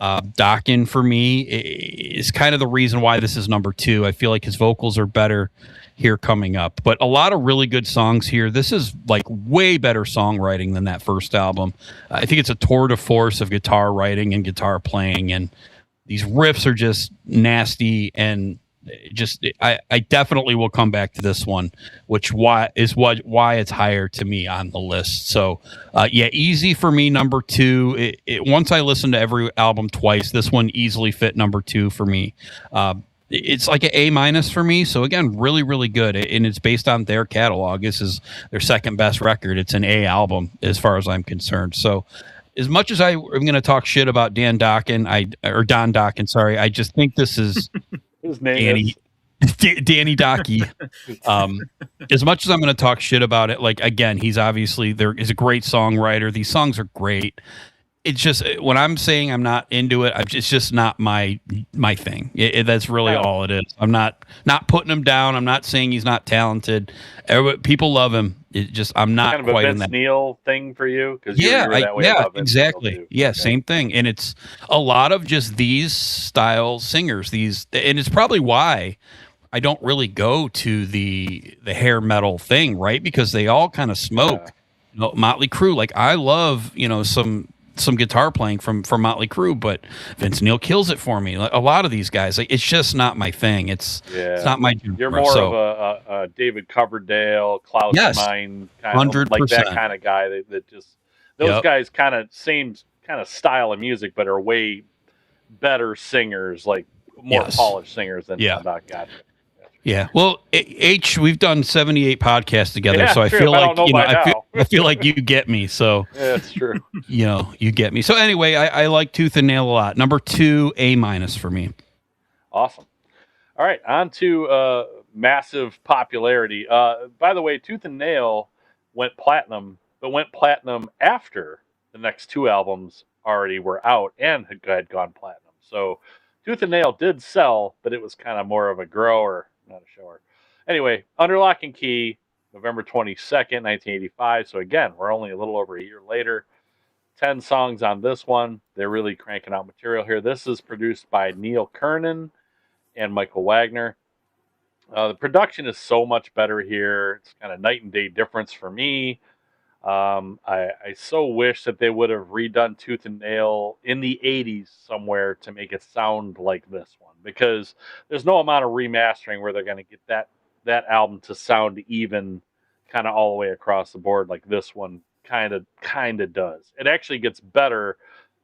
Dokken for me is kind of the reason why this is number two. I feel like his vocals are better. here coming up. But a lot of really good songs here. This is like way better songwriting than that first album. I think it's a tour de force of guitar writing and guitar playing, and these riffs are just nasty, and just I definitely will come back to this one, which why it's higher to me on the list. So yeah, easy for me, number 2. Once I listened to every album twice, this one easily fit number 2 for me. It's like an A- for me. So again, really, really good. And it's based on their catalog. This is their second best record. It's an A album as far as I'm concerned. So as much as I'm going to talk shit about Don Dokken, sorry, I just think this is His name Danny Docky. As much as I'm going to talk shit about it, like, again, he's obviously is a great songwriter. These songs are great. It's just when I'm saying I'm not into it, it's just not my thing. That's really all it is. I'm not putting him down. I'm not saying he's not talented. People love him. I'm not kind of quite a in Vince that. Neil thing for you, because Exactly. Yeah, okay. same thing. And it's a lot of just these style singers. And it's probably why I don't really go to the hair metal thing, right? Because they all kind of smoke. Yeah. Motley Crue, like, I love some guitar playing from Motley Crue, but Vince Neil kills it for me. Like, a lot of these guys, like, it's just not my thing. It's not my genre. You're more of a David Coverdale, Klaus Meine, kind of like that kind of guy that just those guys kind of same kind of style of music, but are way better singers, like more polished singers than Doc. Gotcha. Yeah. Well, we've done 78 podcasts together, so I feel like I feel like you get me. So yeah, that's true. You get me. So anyway, I like Tooth and Nail a lot. Number 2, A- for me. Awesome. All right, on to massive popularity. By the way, Tooth and Nail went platinum, but went platinum after the next 2 albums already were out and had gone platinum. So Tooth and Nail did sell, but it was kind of more of a grower, not a shower. Anyway, Under Lock and Key, November 22nd, 1985. So again, we're only a little over a year later. 10 songs on this one. They're really cranking out material here. This is produced by Neil Kernan and Michael Wagner. The production is so much better here. It's kind of night and day difference for me. I so wish that they would have redone Tooth and Nail in the 80s somewhere to make it sound like this one, because there's no amount of remastering where they're going to get that album to sound even kind of all the way across the board like this one kind of does. It actually gets better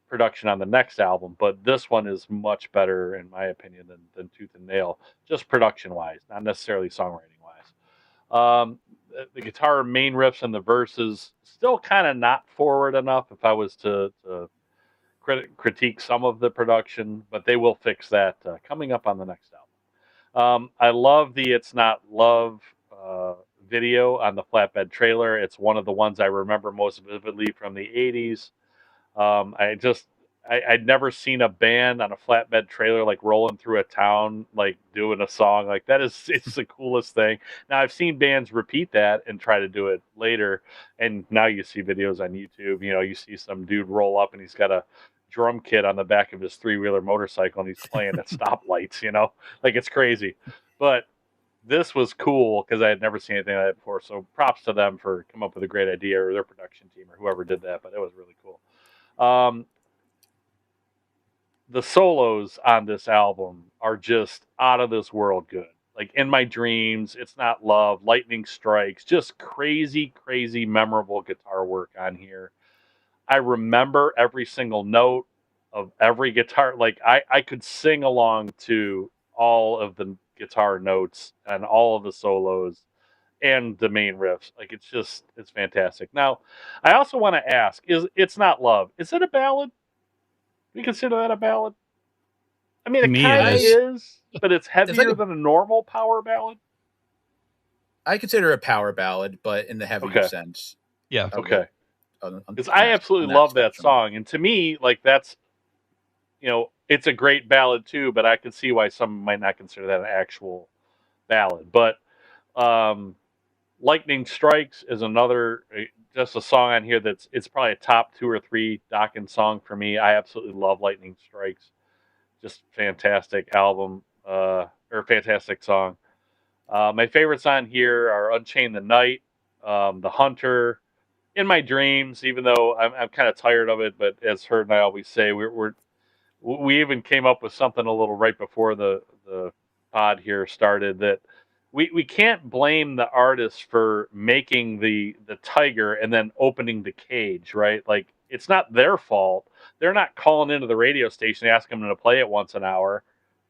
production on the next album, but this one is much better in my opinion than Tooth and Nail, just production wise, not necessarily songwriting wise. The guitar main riffs and the verses still kind of not forward enough if I was to critique some of the production, but they will fix that coming up on the next album. I love the It's Not Love video on the flatbed trailer. It's one of the ones I remember most vividly from the 80s. I'd never seen a band on a flatbed trailer like rolling through a town, like doing a song like that. It's the coolest thing. Now I've seen bands repeat that and try to do it later, and now you see videos on YouTube. You see some dude roll up and he's got a drum kit on the back of his 3-wheeler motorcycle and he's playing at stoplights. Like, it's crazy. But this was cool because I had never seen anything like that before. So props to them for coming up with a great idea, or their production team, or whoever did that. But it was really cool. The solos on this album are just out of this world good. Like In My Dreams, It's Not Love, Lightning Strikes, just crazy, crazy memorable guitar work on here. I remember every single note of every guitar. Like, I could sing along to all of the guitar notes and all of the solos and the main riffs. Like, it's fantastic. Now, I also want to ask, It's Not Love, is it a ballad? Do you consider that a ballad? I mean, it kind of is, but it's heavier than a normal power ballad. I consider it a power ballad, but in the heavier sense. Yeah. Okay. Because I absolutely love that song. And to me, like, that's, it's a great ballad too, but I can see why some might not consider that an actual ballad. But Lightning Strikes is another, just a song on here it's probably a top 2 or 3 Dokken song for me. I absolutely love Lightning Strikes. Just fantastic album, or fantastic song. My favorites on here are Unchain the Night, The Hunter, In My Dreams, even though I'm kind of tired of it, but as Herd and I always say, we even came up with something a little right before the pod here started that we can't blame the artist for making the tiger and then opening the cage, right? Like it's not their fault. They're not calling into the radio station asking them to play it once an hour.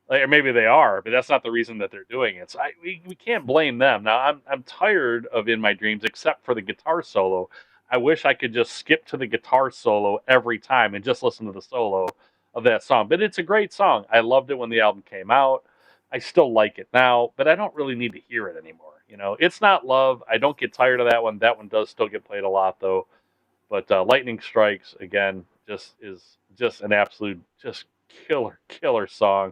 Like, or maybe they are, but that's not the reason that they're doing it. So we can't blame them. Now I'm tired of In My Dreams, except for the guitar solo. I wish I could just skip to the guitar solo every time and just listen to the solo of that song. But it's a great song. I loved it when the album came out. I still like it now, but I don't really need to hear it anymore. It's Not Love. I don't get tired of that one. That one does still get played a lot though. But Lightning Strikes again is just an absolute just killer song.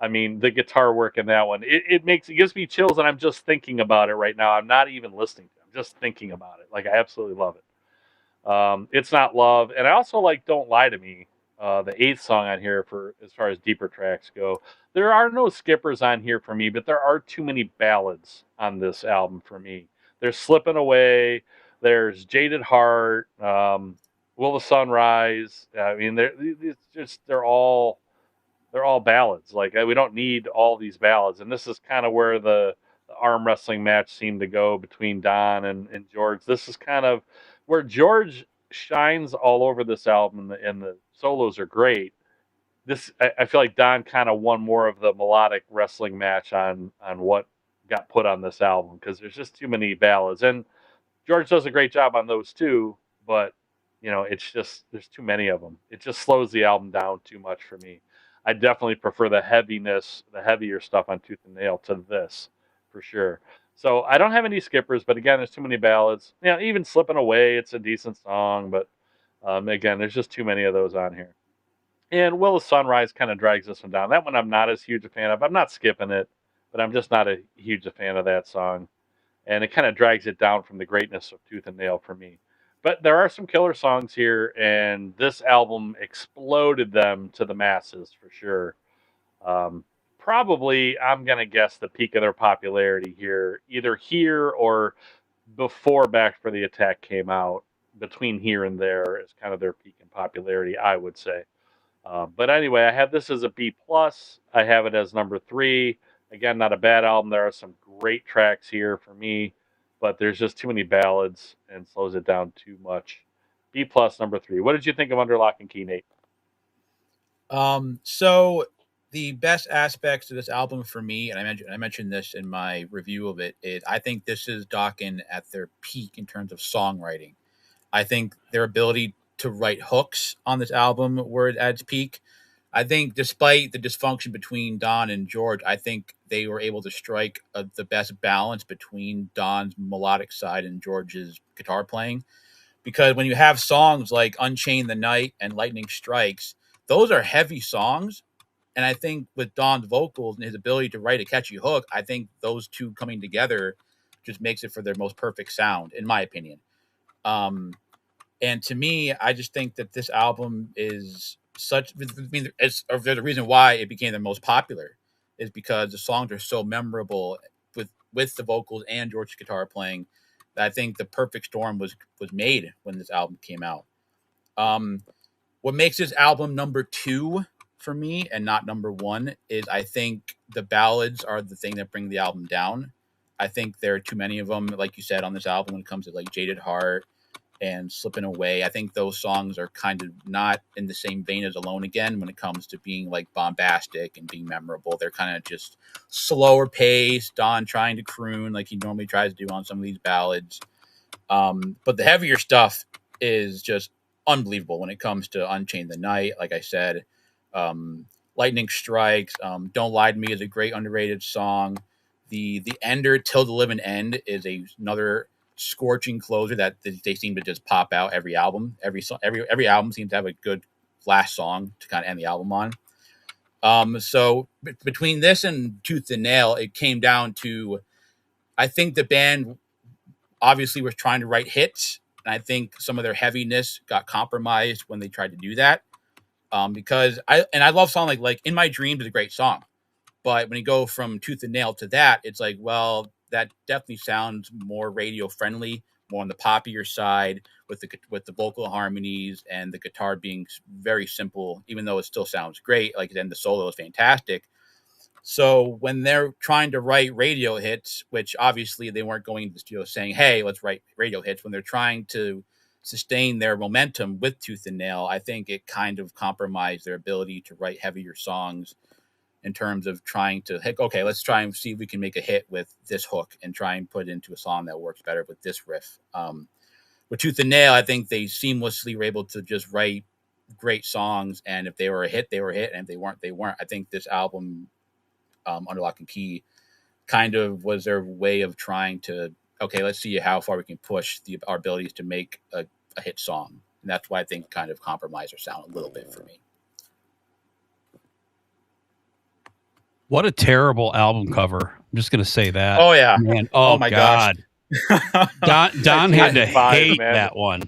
I mean, the guitar work in that one, it gives me chills, and I'm just thinking about it right now. I'm not even listening to it. I'm just thinking about it. Like, I absolutely love it. It's Not Love. And I also like Don't Lie to Me, the eighth song on here for as far as deeper tracks go. There are no skippers on here for me, but there are too many ballads on this album for me. There's Slipping Away. There's Jaded Heart. Will the Sun Rise? I mean, they're all ballads. Like we don't need all these ballads, and this is kind of where the arm wrestling match seemed to go between Don and George. This is kind of where George shines all over this album, and the solos are great. I feel like Don kind of won more of the melodic wrestling match on what got put on this album because there's just too many ballads, and George does a great job on those too. But it's just there's too many of them. It just slows the album down too much for me. I definitely prefer the heavier stuff on Tooth and Nail to this, for sure. So I don't have any skippers, but again, there's too many ballads. Even Slipping Away, it's a decent song, but again, there's just too many of those on here. And Will the Sunrise kind of drags this one down. That one I'm not as huge a fan of. I'm not skipping it, but I'm just not a huge a fan of that song. And it kind of drags it down from the greatness of Tooth and Nail for me. But there are some killer songs here, and this album exploded them to the masses for sure. Probably, I'm going to guess the peak of their popularity here, either here or before Back for the Attack came out. Between here and there is kind of their peak in popularity, I would say. But anyway, I have this as a B plus. I have it as number 3. Again, not a bad album. There are some great tracks here for me, but there's just too many ballads and slows it down too much. B plus, number 3. What did you think of Under Lock and Key, Nate? So the best aspects of this album for me, and I mentioned this in my review of it, is I think this is Dokken at their peak in terms of songwriting. I think their ability to write hooks on this album were at its peak. I think despite the dysfunction between Don and George, I think they were able to strike the best balance between Don's melodic side and George's guitar playing. Because when you have songs like Unchain the Night and Lightning Strikes, those are heavy songs. And I think with Don's vocals and his ability to write a catchy hook, I think those two coming together just makes it for their most perfect sound, in my opinion. And to me, I just think that this album is such. I mean, there's a reason why it became the most popular, is because the songs are so memorable with the vocals and George's guitar playing. That I think the perfect storm was made when this album came out. What makes this album number 2 for me and not number 1 is I think the ballads are the thing that bring the album down. I think there are too many of them, like you said, on this album when it comes to like Jaded Heart and Slipping Away. I think those songs are kind of not in the same vein as Alone Again when it comes to being like bombastic and being memorable. They're kind of just slower paced, Don trying to croon like he normally tries to do on some of these ballads. But the heavier stuff is just unbelievable when it comes to Unchain the Night. Like I said, Lightning Strikes, Don't Lie to Me is a great underrated song. The Ender, Till the Living End is another scorching closer that they seem to just pop out every album. Every album seems to have a good last song to kind of end the album on. So between this and Tooth and Nail, it came down to, I think the band obviously was trying to write hits, and I think some of their heaviness got compromised when they tried to do that. Because I love song like In My Dreams is a great song. But when you go from Tooth and Nail to that, it's like, well, that definitely sounds more radio friendly, more on the poppier side, with the vocal harmonies and the guitar being very simple, even though it still sounds great. Like then the solo is fantastic. So when they're trying to write radio hits, which obviously they weren't going to the studio saying, "Hey, let's write radio hits," when they're trying to sustain their momentum with Tooth and Nail, I think it kind of compromised their ability to write heavier songs in terms of trying to, okay, let's try and see if we can make a hit with this hook and try and put it into a song that works better with this riff. With Tooth and Nail, I think they seamlessly were able to just write great songs, and if they were a hit, they were a hit, and if they weren't, they weren't. I think this album, Under Lock and Key, kind of was their way of trying to, okay, let's see how far we can push our abilities to make a hit song. And that's why I think kind of compromised their sound a little bit for me. What a terrible album cover. I'm just going to say that. Oh, yeah. Man. Oh, my God. Don had to hate that one.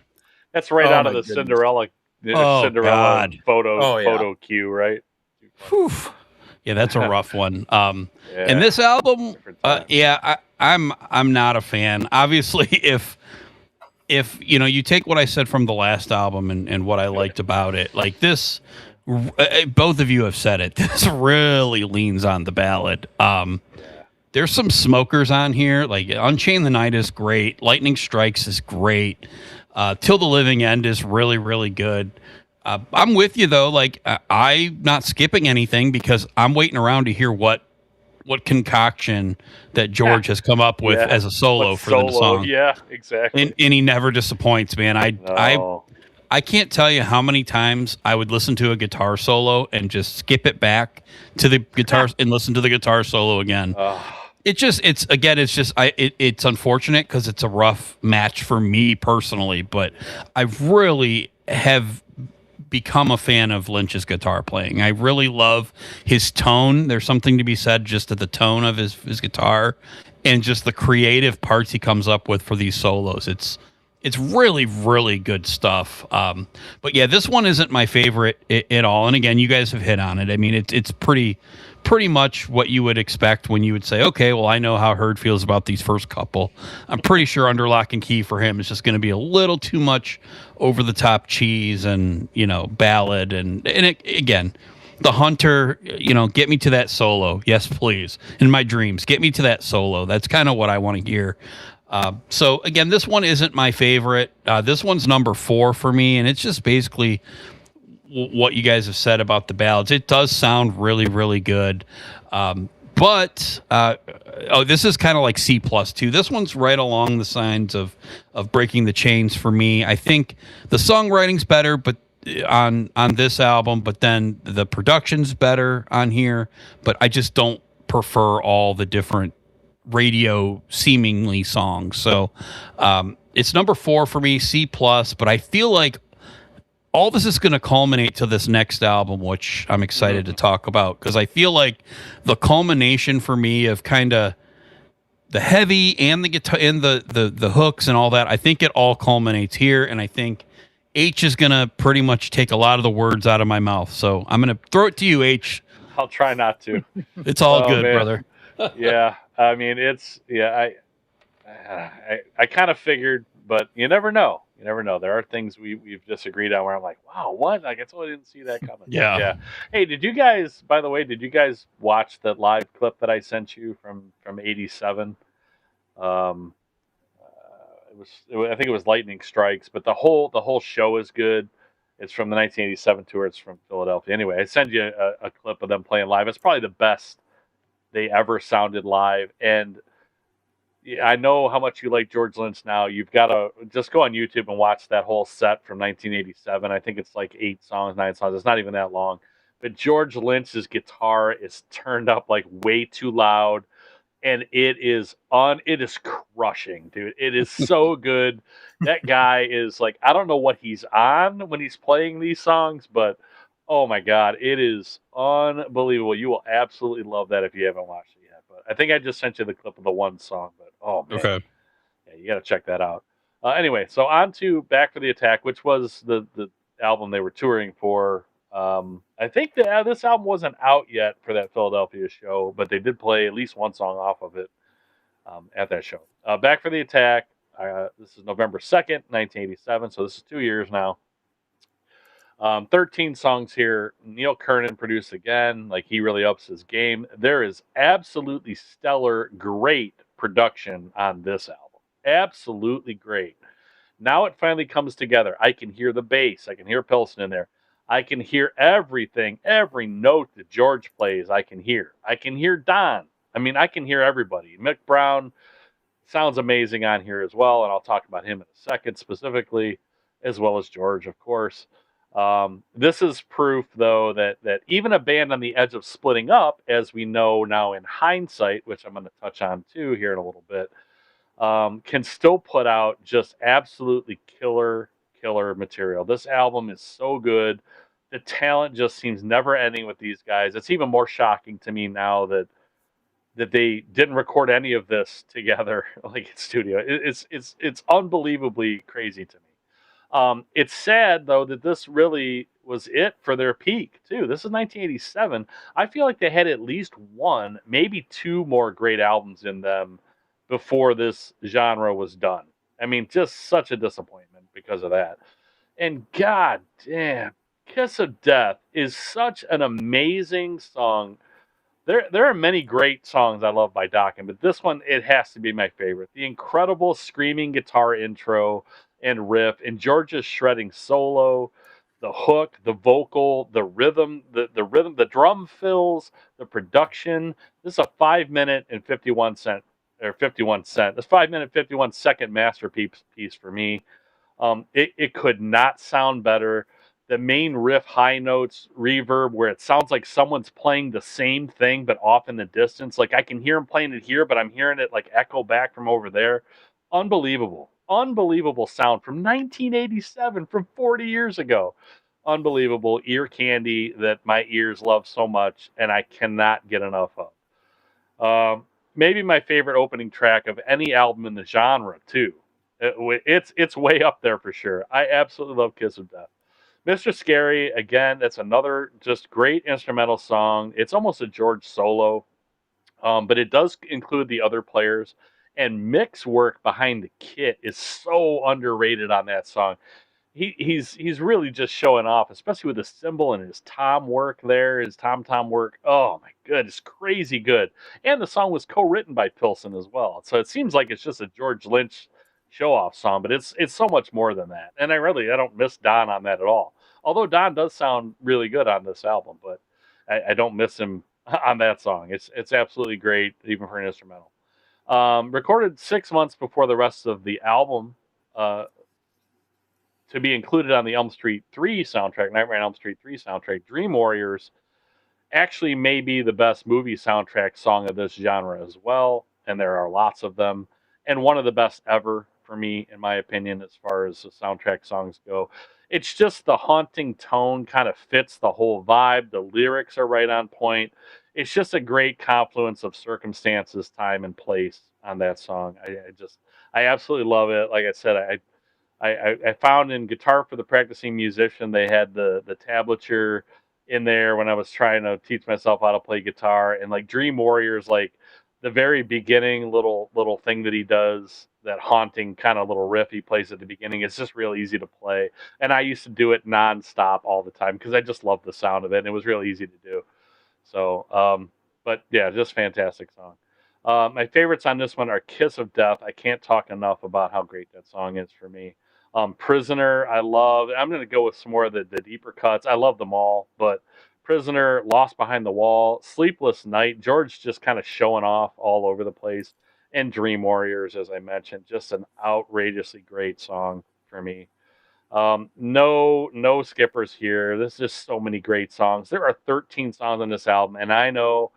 That's right out of the Cinderella photo cue, right? Whew. Yeah, that's a rough one. And this album, I'm not a fan. Obviously, if you take what I said from the last album and what I liked about it, like this, both of you have said it. This really leans on the ballad. There's some smokers on here. Like Unchain the Night is great. Lightning Strikes is great. Till the Living End is really, really good. I'm with you though. Like I'm not skipping anything because I'm waiting around to hear what concoction that George has come up with as a solo for the song. Yeah, exactly. And he never disappoints, man. I can't tell you how many times I would listen to a guitar solo and just skip it back to the guitar and listen to the guitar solo again. It's unfortunate because it's a rough match for me personally, but I really have become a fan of Lynch's guitar playing. I really love his tone. There's something to be said just at the tone of his guitar and just the creative parts he comes up with for these solos. It's really, really good stuff. But yeah, this one isn't my favorite at all. And again, you guys have hit on it. I mean, it's pretty much what you would expect when you would say, okay, well, I know how Herd feels about these first couple. I'm pretty sure Under Lock and Key for him is just going to be a little too much over the top cheese and, ballad. And again, the Hunter, get me to that solo. Yes, please. In my dreams, get me to that solo. That's kind of what I want to hear. So again, this one isn't my favorite. This one's number 4 for me. And it's just basically what you guys have said about the ballads. It does sound really, really good. But this is kind of like C+2. This one's right along the signs of Breaking the Chains for me. I think the songwriting's better, but on this album, but then the production's better on here, but I just don't prefer all the different radio seemingly songs. So it's number 4 for me, C+, but I feel like all this is going to culminate to this next album, which I'm excited to talk about, because I feel like the culmination for me of kind of the heavy and the guitar and the hooks and all that, I think it all culminates here, and I think H is going to pretty much take a lot of the words out of my mouth. So I'm going to throw it to you, H. I'll try not to. It's all good, man. Brother. Yeah, I mean, I kind of figured, but you never know. You never know. There are things we've disagreed on where I'm like, wow, what? Like, I totally didn't see that coming. Yeah. Hey, by the way, did you guys watch that live clip that I sent you from '87? I think it was Lightning Strikes, but the whole show is good. It's from the 1987 tour. It's from Philadelphia. Anyway, I sent you a clip of them playing live. It's probably the best they ever sounded live. And I know how much you like George Lynch now. You've got to just go on YouTube and watch that whole set from 1987. I think it's like 8 songs, 9 songs. It's not even that long. But George Lynch's guitar is turned up like way too loud. And it is crushing, dude. It is so good. That guy is like, I don't know what he's on when he's playing these songs, but oh my God, it is unbelievable. You will absolutely love that if you haven't watched it yet. But I think I just sent you the clip of the one song, but oh man. Okay. Yeah, you got to check that out. Anyway, so on to Back for the Attack, which was the album they were touring for I think that this album wasn't out yet for that Philadelphia show, but they did play at least one song off of it at that show. Back for the Attack. This is November 2nd, 1987, so this is 2 years now. 13 songs here. Neil Kernan produced again. Like, he really ups his game. There is absolutely stellar, great production on this album. Absolutely great. Now it finally comes together. I can hear the bass. I can hear Pilson in there. I can hear everything, every note that George plays. I can hear. I can hear Don. I mean, I can hear everybody. Mick Brown sounds amazing on here as well, and I'll talk about him in a second specifically, as well as George, of course. This is proof, though, that even a band on the edge of splitting up, as we know now in hindsight, which I'm going to touch on too here in a little bit, can still put out just absolutely killer material. This album is so good. The talent just seems never ending with these guys. It's even more shocking to me now that they didn't record any of this together, like in studio. It's unbelievably crazy to me. It's sad though that this really was it for their peak too. This is 1987. I feel like they had at least one, maybe two more great albums in them before this genre was done. I mean, just such a disappointment because of that. And god damn, Kiss of Death is such an amazing song. There are many great songs I love by Dokken, but this one, it has to be my favorite. The incredible screaming guitar intro and riff, and George's shredding solo, the hook, the vocal, the rhythm, the drum fills, the production. This is a 5 minute and 51 cent or 51 cent. This 5 minute 51 second masterpiece for me. It could not sound better. The main riff, high notes, reverb, where it sounds like someone's playing the same thing but off in the distance. Like, I can hear him playing it here, but I'm hearing it like echo back from over there. Unbelievable sound from 1987, from 40 years ago. Unbelievable ear candy that my ears love so much, and I cannot get enough of. Maybe my favorite opening track of any album in the genre too. It's way up there for sure. I absolutely love Kiss of Death. Mr. Scary, again, that's another just great instrumental song. It's almost a George solo, but it does include the other players. And Mick's work behind the kit is so underrated on that song. He's really just showing off, especially with the cymbal and his tom work there, his tom work. Oh my goodness, crazy good. And the song was co-written by Pilson as well. So it seems like it's just a George Lynch show off song, but it's so much more than that. And I don't miss Don on that at all. Although Don does sound really good on this album, but I don't miss him on that song. It's absolutely great, even for an instrumental. Recorded 6 months before the rest of the album, to be included on the Elm Street 3 soundtrack, Nightmare on Elm Street 3 soundtrack. Dream Warriors actually may be the best movie soundtrack song of this genre as well, and there are lots of them, and one of the best ever for me, in my opinion, as far as the soundtrack songs go. It's just the haunting tone kind of fits the whole vibe. The lyrics are right on point. It's just a great confluence of circumstances, time, and place on that song. I absolutely love it. Like I said, I found in Guitar for the Practicing Musician, they had the tablature in there when I was trying to teach myself how to play guitar. And like Dream Warriors, like the very beginning little thing that he does, that haunting kind of little riff he plays at the beginning, it's just real easy to play. And I used to do it nonstop all the time because I just love the sound of it. And it was real easy to do. So, but yeah, just fantastic song. My favorites on this one are Kiss of Death. I can't talk enough about how great that song is for me. Prisoner, I love. I'm going to go with some more of the deeper cuts. I love them all, but Prisoner, Lost Behind the Wall, Sleepless Night, George just kind of showing off all over the place, and Dream Warriors, as I mentioned, just an outrageously great song for me. No skippers here. There's just so many great songs. There are 13 songs on this album, and I know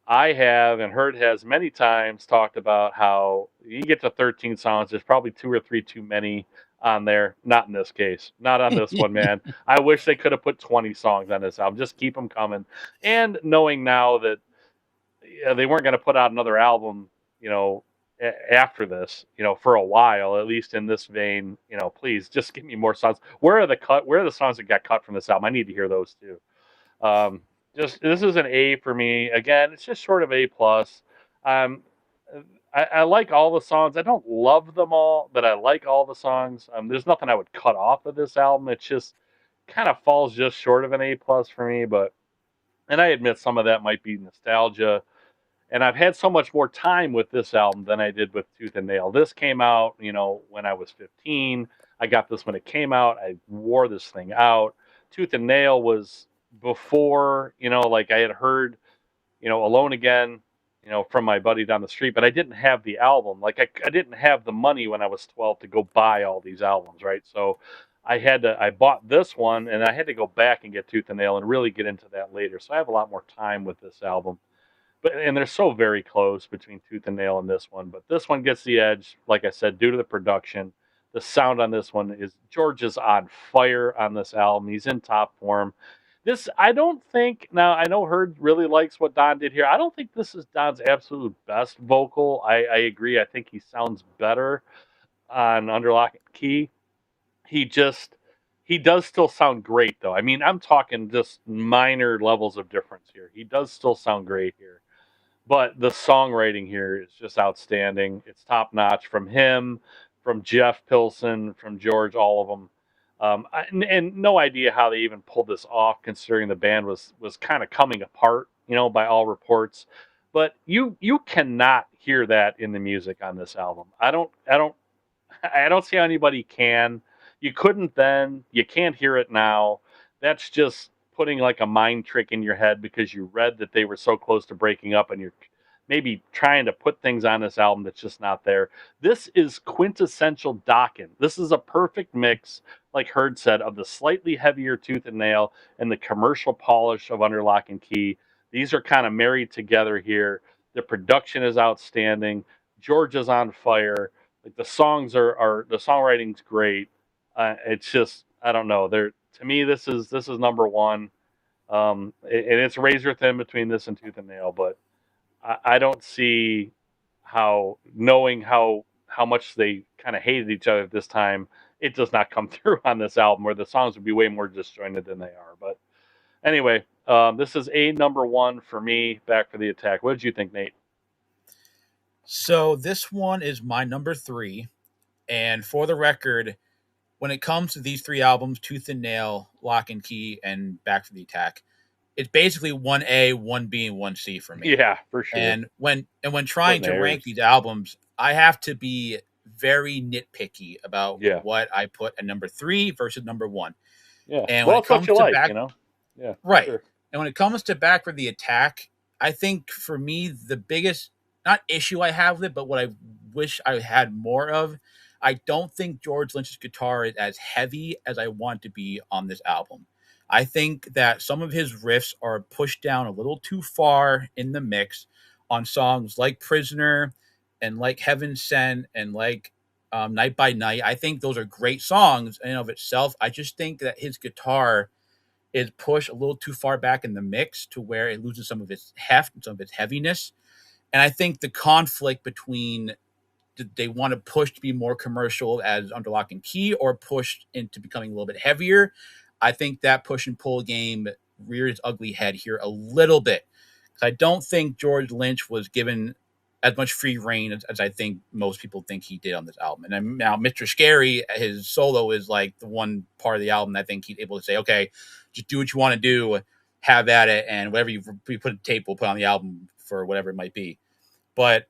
I have, and Hurt has many times talked about how you get to 13 songs, there's probably 2 or 3 too many on there. Not in this case. Not on this one, man. I wish they could have put 20 songs on this album. Just keep them coming. And knowing now that they weren't going to put out another album, after this, for a while, at least in this vein. Please just give me more songs. Where are the songs that got cut from this album? I need to hear those too. Um, just this is an A for me. Again, it's just sort of A plus. Um, I like all the songs. I don't love them all, but I like all the songs. There's nothing I would cut off of this album. It just kind of falls just short of an A plus for me. And I admit some of that might be nostalgia. And I've had so much more time with this album than I did with Tooth and Nail. This came out, when I was 15. I got this when it came out. I wore this thing out. Tooth and Nail was before, like I had heard, Alone Again, from my buddy down the street, but I didn't have the album. Like I didn't have the money when I was 12 to go buy all these albums, right? So I bought this one and I had to go back and get Tooth and Nail and really get into that later. So I have a lot more time with this album. And they're so very close between Tooth and Nail and this one, but this one gets the edge, like I said, due to the production. The sound on this one is George is on fire on this album. He's in top form. This, I don't think, now I know Herd really likes what Don did here. I don't think this is Don's absolute best vocal. I agree. I think he sounds better on Under Lock and Key. He does still sound great though. I mean, I'm talking just minor levels of difference here. He does still sound great here. But the songwriting here is just outstanding. It's top notch from him, from Jeff Pilson, from George, all of them. And no idea how they even pulled this off, considering the band was kind of coming apart, by all reports. But you cannot hear that in the music on this album. I don't see how anybody can. You couldn't then. You can't hear it now. That's just putting like a mind trick in your head because you read that they were so close to breaking up and you're maybe trying to put things on this album that's just not there. This is quintessential Dokken. This is a perfect mix, like Herd said, of the slightly heavier Tooth and Nail and the commercial polish of Under Lock and Key. These are kind of married together here. The production is outstanding. George is on fire. Like the songs are the songwriting's great. It's just I don't know. To me this is number one. And it's razor thin between this and Tooth and Nail, but I don't see how, knowing how much they kind of hated each other at this time, it does not come through on this album where the songs would be way more disjointed than they are. But anyway, this is a number one for me. Back for the Attack. What did you think, Nate? So this one is my number 3. And for the record, when it comes to these 3 albums, Tooth and Nail, Lock and Key, and Back for the Attack, it's basically 1A, 1B, and 1C for me. Yeah, for sure. And when trying to rank these albums, I have to be very nitpicky about what I put at number 3 versus number 1. Yeah. And when it comes to Back, Yeah. Right. Sure. And when it comes to Back for the Attack, I think for me the biggest not issue I have with it, but what I wish I had more of, I don't think George Lynch's guitar is as heavy as I want to be on this album. I think that some of his riffs are pushed down a little too far in the mix on songs like Prisoner and like Heaven Sent and like Night by Night. I think those are great songs in and of itself. I just think that his guitar is pushed a little too far back in the mix to where it loses some of its heft and some of its heaviness. And I think the conflict between did they want to push to be more commercial as Under Lock and Key or pushed into becoming a little bit heavier, I think that push and pull game reared its ugly head here a little bit. I don't think George Lynch was given as much free reign as I think most people think he did on this album. And now Mr. Scary, his solo is like the one part of the album that I think he's able to say, okay, just do what you want to do, have at it, and whatever you put a tape, we'll put on the album for whatever it might be. But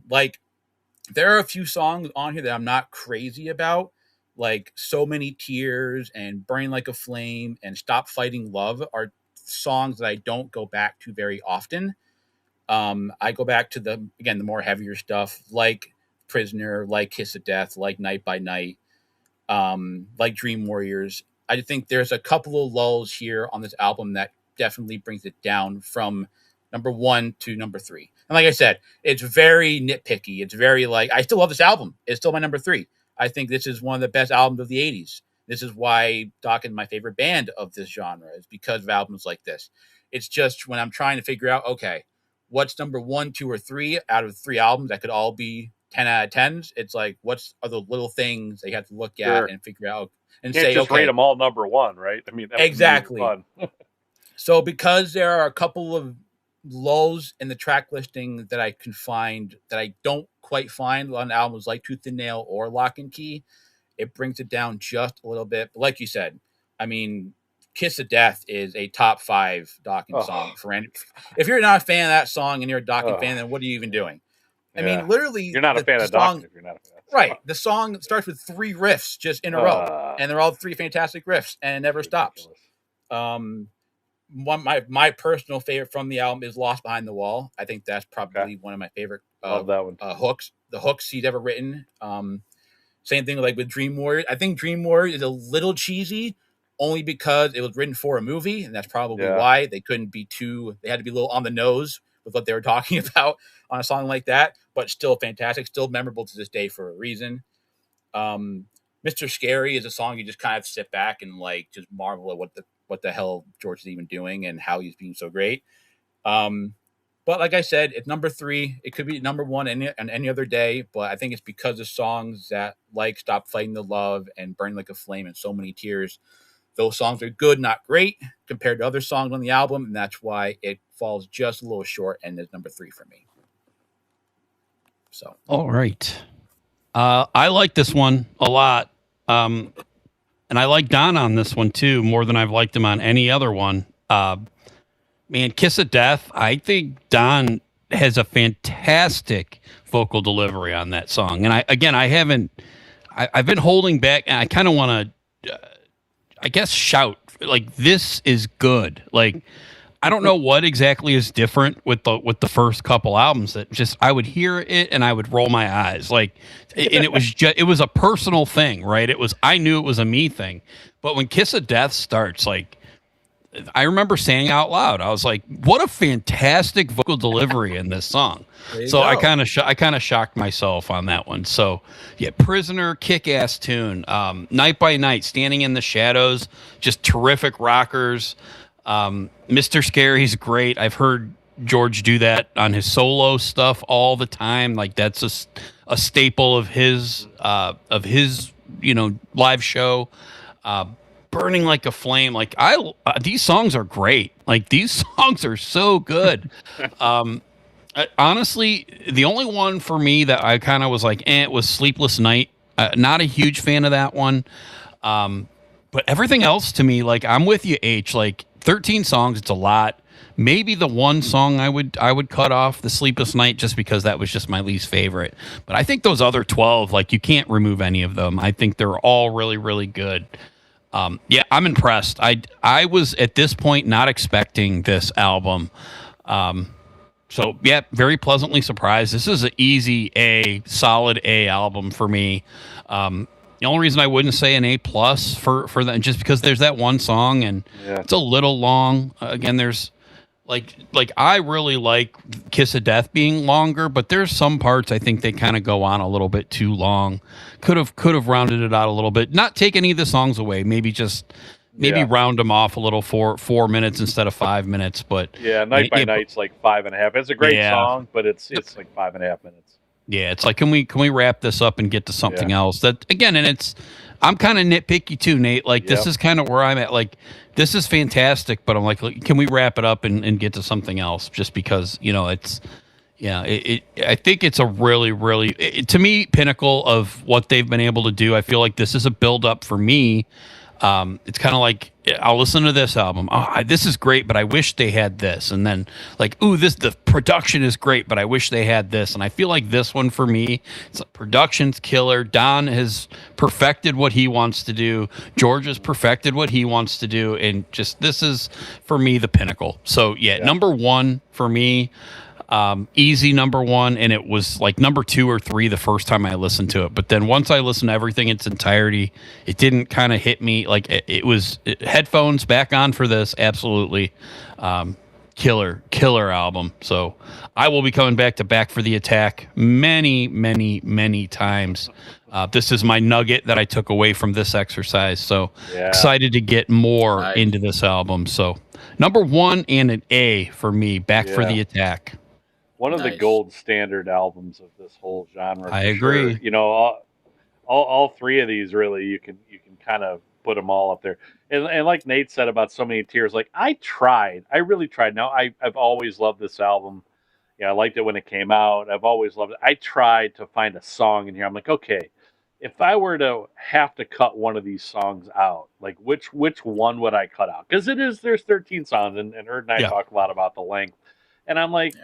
like there are a few songs on here that I'm not crazy about, like So Many Tears and Burning Like a Flame and Stop Fighting Love are songs that I don't go back to very often. I go back to the more heavier stuff like Prisoner, like Kiss of Death, like Night by Night, like Dream Warriors. I think there's a couple of lulls here on this album that definitely brings it down from number 1 to number 3. And like I said, it's very nitpicky. It's very like, I still love this album. It's still my number 3. I think this is one of the best albums of the 80s. This is why Dokken is my favorite band of this genre, is because of albums like this. It's just when I'm trying to figure out, okay, what's number 1, 2, or 3 out of 3 albums that could all be 10 out of 10s. It's like, what's are the little things they have to look at and figure out and you can't say, just okay, rate them all number one, right? I mean, that exactly. would be fun. So because there are a couple of lulls in the track listing that I can find that I don't quite find on albums like Tooth and Nail or Lock and Key, it brings it down just a little bit. But like you said, I mean, Kiss of Death is a top 5 Dokken song for any. If you're not a fan of that song and you're a Dokken fan, then what are you even doing? I mean, literally, you're not a fan of Dokken if you're not a fan. Right. The song starts with 3 riffs just in a row, and they're all 3 fantastic riffs, and it never stops. My personal favorite from the album is Lost Behind the Wall. I think that's probably one of my favorite love that one. hooks. The hooks he's ever written. Same thing like with Dream Warrior. I think Dream Warrior is a little cheesy, only because it was written for a movie, and that's probably why they couldn't be they had to be a little on the nose with what they were talking about on a song like that, but still fantastic, still memorable to this day for a reason. Mr. Scary is a song you just kind of sit back and like just marvel at what the hell George is even doing and how he's being so great. But like I said, it's number 3. It could be number 1 on any other day, but I think it's because of songs that like Stop Fighting the Love and Burn Like a Flame and So Many Tears. Those songs are good, not great, compared to other songs on the album, and that's why it falls just a little short and is number 3 for me. So, all right. I like this one a lot. And I like Don on this one too, more than I've liked him on any other one. Man, Kiss of Death, I think Don has a fantastic vocal delivery on that song. And I've been holding back, and I kind of want to, I guess, shout, like, this is good. Like, I don't know what exactly is different with the first couple albums that just I would hear it and I would roll my eyes, like, and it was a personal thing, right? I knew it was a me thing, but when Kiss of Death starts, like, I remember saying out loud, I was like, what a fantastic vocal delivery in this song. So I kind of shocked myself on that one. So yeah, Prisoner, kick-ass tune. Night by Night, Standing in the Shadows, just terrific rockers. Mr. Scary's great. I've heard George do that on his solo stuff all the time. Like, that's a staple of his live show. Burning Like a Flame. Like, these songs are great. Like, these songs are so good. Honestly, the only one for me that I kind of was like, it was Sleepless Night. Not a huge fan of that one. But everything else to me, like, I'm with you, H. Like, 13 songs, it's a lot. Maybe the one song I would cut off, the Sleepless Night, just because that was just my least favorite. But I think those other 12, like, you can't remove any of them. I think they're all really, really good. Yeah, I'm impressed. I was at this point not expecting this album. So yeah, very pleasantly surprised. This is an easy solid A album for me. The only reason I wouldn't say an A+ for that, just because there's that one song and it's a little long. Again, there's like I really like Kiss of Death being longer, but there's some parts I think they kind of go on a little bit too long. Could have rounded it out a little bit. Not take any of the songs away. Maybe round them off a little for 4 minutes instead of 5 minutes. But Night by Night's like 5.5. It's a great song, but it's like 5.5 minutes. Yeah, it's like, can we wrap this up and get to something else? That again, and I'm kind of nitpicky too, Nate. Like, this is kind of where I'm at. Like, this is fantastic, but I'm like, can we wrap it up and get to something else? Just because, it's, I think it's a really, really, to me, pinnacle of what they've been able to do. I feel like this is a build up for me. It's kind of like, I'll listen to this album. Oh, this is great, but I wish they had this. And then like, the production is great, but I wish they had this. And I feel like this one for me, production's killer. Don has perfected what he wants to do. George has perfected what he wants to do. And just, this is for me, the pinnacle. So number 1 for me, easy number 1, and it was like number 2 or 3 the first time I listened to it. But then once I listened to everything in its entirety, it didn't kind of hit me. Like, it was headphones back on for this. Absolutely. Killer album. So I will be coming back for the Attack many, many, many times. This is my nugget that I took away from this exercise. So excited to get more into this album. So number 1 and an A for me, for the Attack. one of the Nice. gold standard albums of this whole genre. I for agree. Sure. You know, all three of these really you can kind of put them all up there. And like Nate said about So Many Tears, like I really tried. Now I've always loved this album. Yeah, I liked it when it came out. I've always loved it. I tried to find a song in here. I'm like, okay, if I were to have to cut one of these songs out, like which one would I cut out? Because there's 13 songs, and Erd and I Yeah. talk a lot about the length. And I'm like,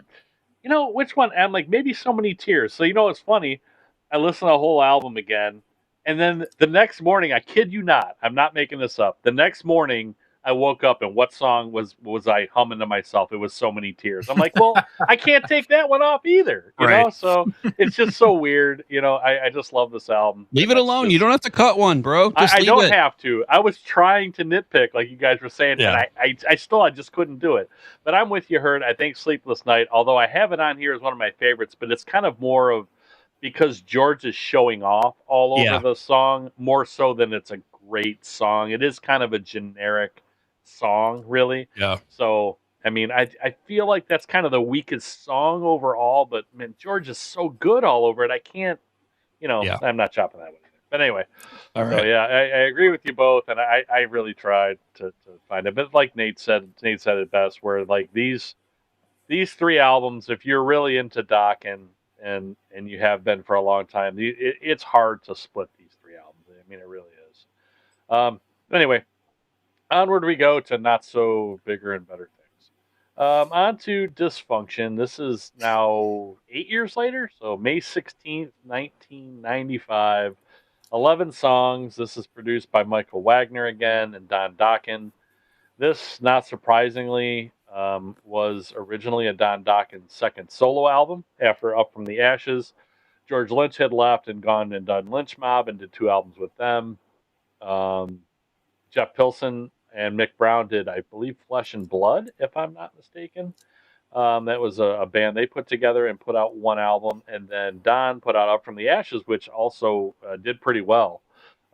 which one? And I'm like, maybe So Many Tears. So it's funny. I listened to the whole album again, and then the next morning, I kid you not, I'm not making this up. The next morning, I woke up and what song was I humming to myself? It was So Many Tears. I'm like, well, I can't take that one off either, you know? So it's just so weird. I just love this album. Leave it alone. You don't have to cut one, bro. I Leave don't it. have to. I was trying to nitpick, like you guys were saying, Yeah. and I just couldn't do it. But I'm with you, Herd. I think Sleepless Night, although I have it on here as one of my favorites, but it's kind of more of because George is showing off all over the song, more so than it's a great song. It is kind of a generic song, really. Yeah. So, I mean, I feel like that's kind of the weakest song overall, but man, George is so good all over it. I can't, I'm not chopping that one either. But anyway, All right. so yeah, I agree with you both, and I really tried to find it. But like Nate said it best, where like these three albums, if you're really into Dokken and you have been for a long time, it's hard to split these three albums. I mean, it really is. Anyway, onward we go to not so bigger and better things. On to Dysfunction. This is now 8 years later, so May 16th, 1995. 11 songs. This is produced by Michael Wagner again and Don Dokken. This, not surprisingly, was originally a Don Dokken's second solo album after Up From the Ashes. George Lynch had left and gone and done Lynch Mob and did 2 albums with them. Jeff Pilson and Mick Brown did, I believe, Flesh and Blood, if I'm not mistaken. That was a band they put together and put out 1 album. And then Don put out Up From the Ashes, which also did pretty well.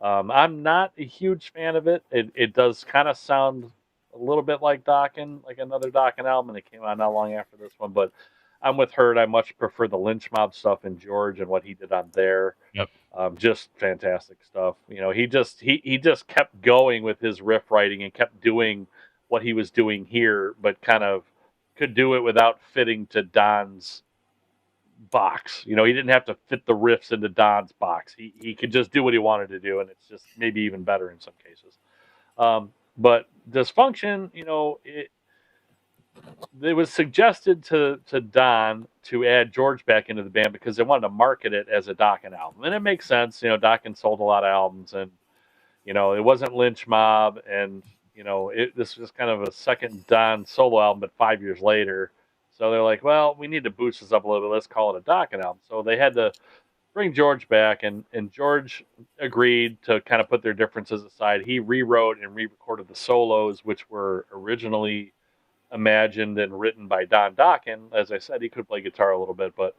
I'm not a huge fan of it. It does kind of sound a little bit like Dokken, like another Dokken album, and it came out not long after this one. But I'm with Herd. I much prefer the Lynch Mob stuff in George and what he did on there. Yep. Just fantastic stuff. He just kept going with his riff writing and kept doing what he was doing here, but kind of could do it without fitting to Don's box. He didn't have to fit the riffs into Don's box. He could just do what he wanted to do, and it's just maybe even better in some cases. But Dysfunction, it was suggested to Don to add George back into the band because they wanted to market it as a Dokken album. And it makes sense. Dokken sold a lot of albums, and, it wasn't Lynch Mob, and, this was kind of a second Don solo album, but 5 years later. So they're like, well, we need to boost this up a little bit. Let's call it a Dokken album. So they had to bring George back, and George agreed to kind of put their differences aside. He rewrote and re-recorded the solos, which were originally imagined and written by Don Dokken. As I said, he could play guitar a little bit, but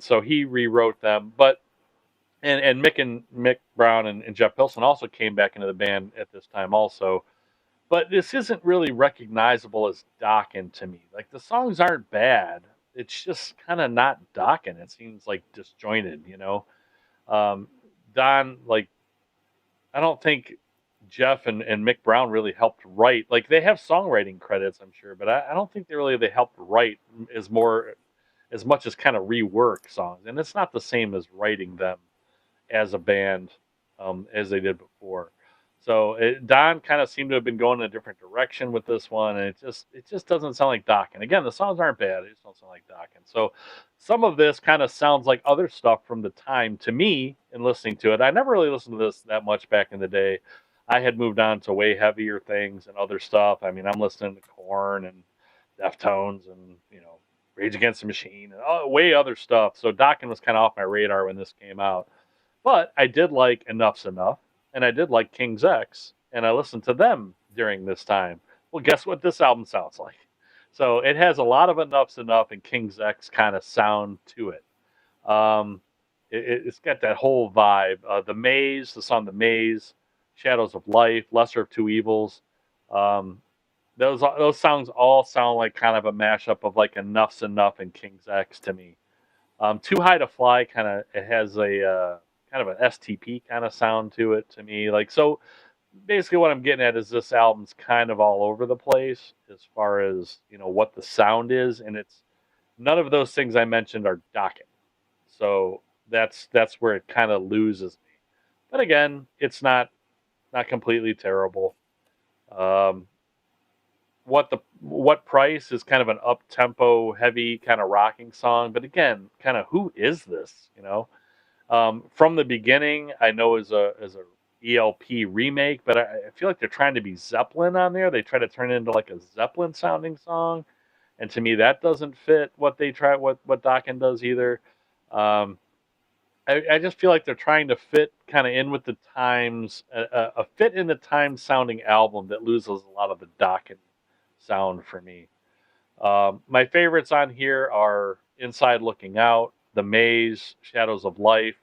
so he rewrote them. But and Mick Brown and Jeff Pilson also came back into the band at this time also. But this isn't really recognizable as Dokken to me. Like, the songs aren't bad. It's just kind of not Dokken. It seems like disjointed, Don, like, I don't think Jeff and Mick Brown really helped write. Like, they have songwriting credits, I'm sure, but I don't think they helped write as much as kind of rework songs. And it's not the same as writing them as a band as they did before. So Don kind of seemed to have been going in a different direction with this one, and it just doesn't sound like Dokken. Again, the songs aren't bad; they just don't sound like Dokken. So some of this kind of sounds like other stuff from the time to me in listening to it. I never really listened to this that much back in the day. I had moved on to way heavier things and other stuff. I mean, I'm listening to Korn and Deftones and Rage Against the Machine and way other stuff. So Dokken was kind of off my radar when this came out. But I did like Enough's Enough, and I did like King's X, and I listened to them during this time. Well, guess what this album sounds like? So it has a lot of Enough's Enough and King's X kind of sound to it. It's got that whole vibe. The song The Maze, Shadows of Life, Lesser of Two Evils. those songs all sound like kind of a mashup of like Enough's Enough and King's X to me. Too High to Fly kind of it has a kind of an STP kind of sound to it to me. Like so, basically what I'm getting at is this album's kind of all over the place as far as what the sound is, and it's none of those things I mentioned are Dokken. So that's where it kind of loses me. But again, it's not completely terrible. Um, what price is kind of an up tempo heavy kind of rocking song, but again, kind of who is this? From the beginning, I know is a ELP remake, but I feel like they're trying to be Zeppelin on there. They try to turn it into like a Zeppelin sounding song, and to me that doesn't fit what they try what Dokken does either. Um, I just feel like they're trying to fit kind of in with the times, a fit in the time sounding album that loses a lot of the Dokken sound for me. My favorites on here are Inside Looking Out, The Maze, Shadows of Life,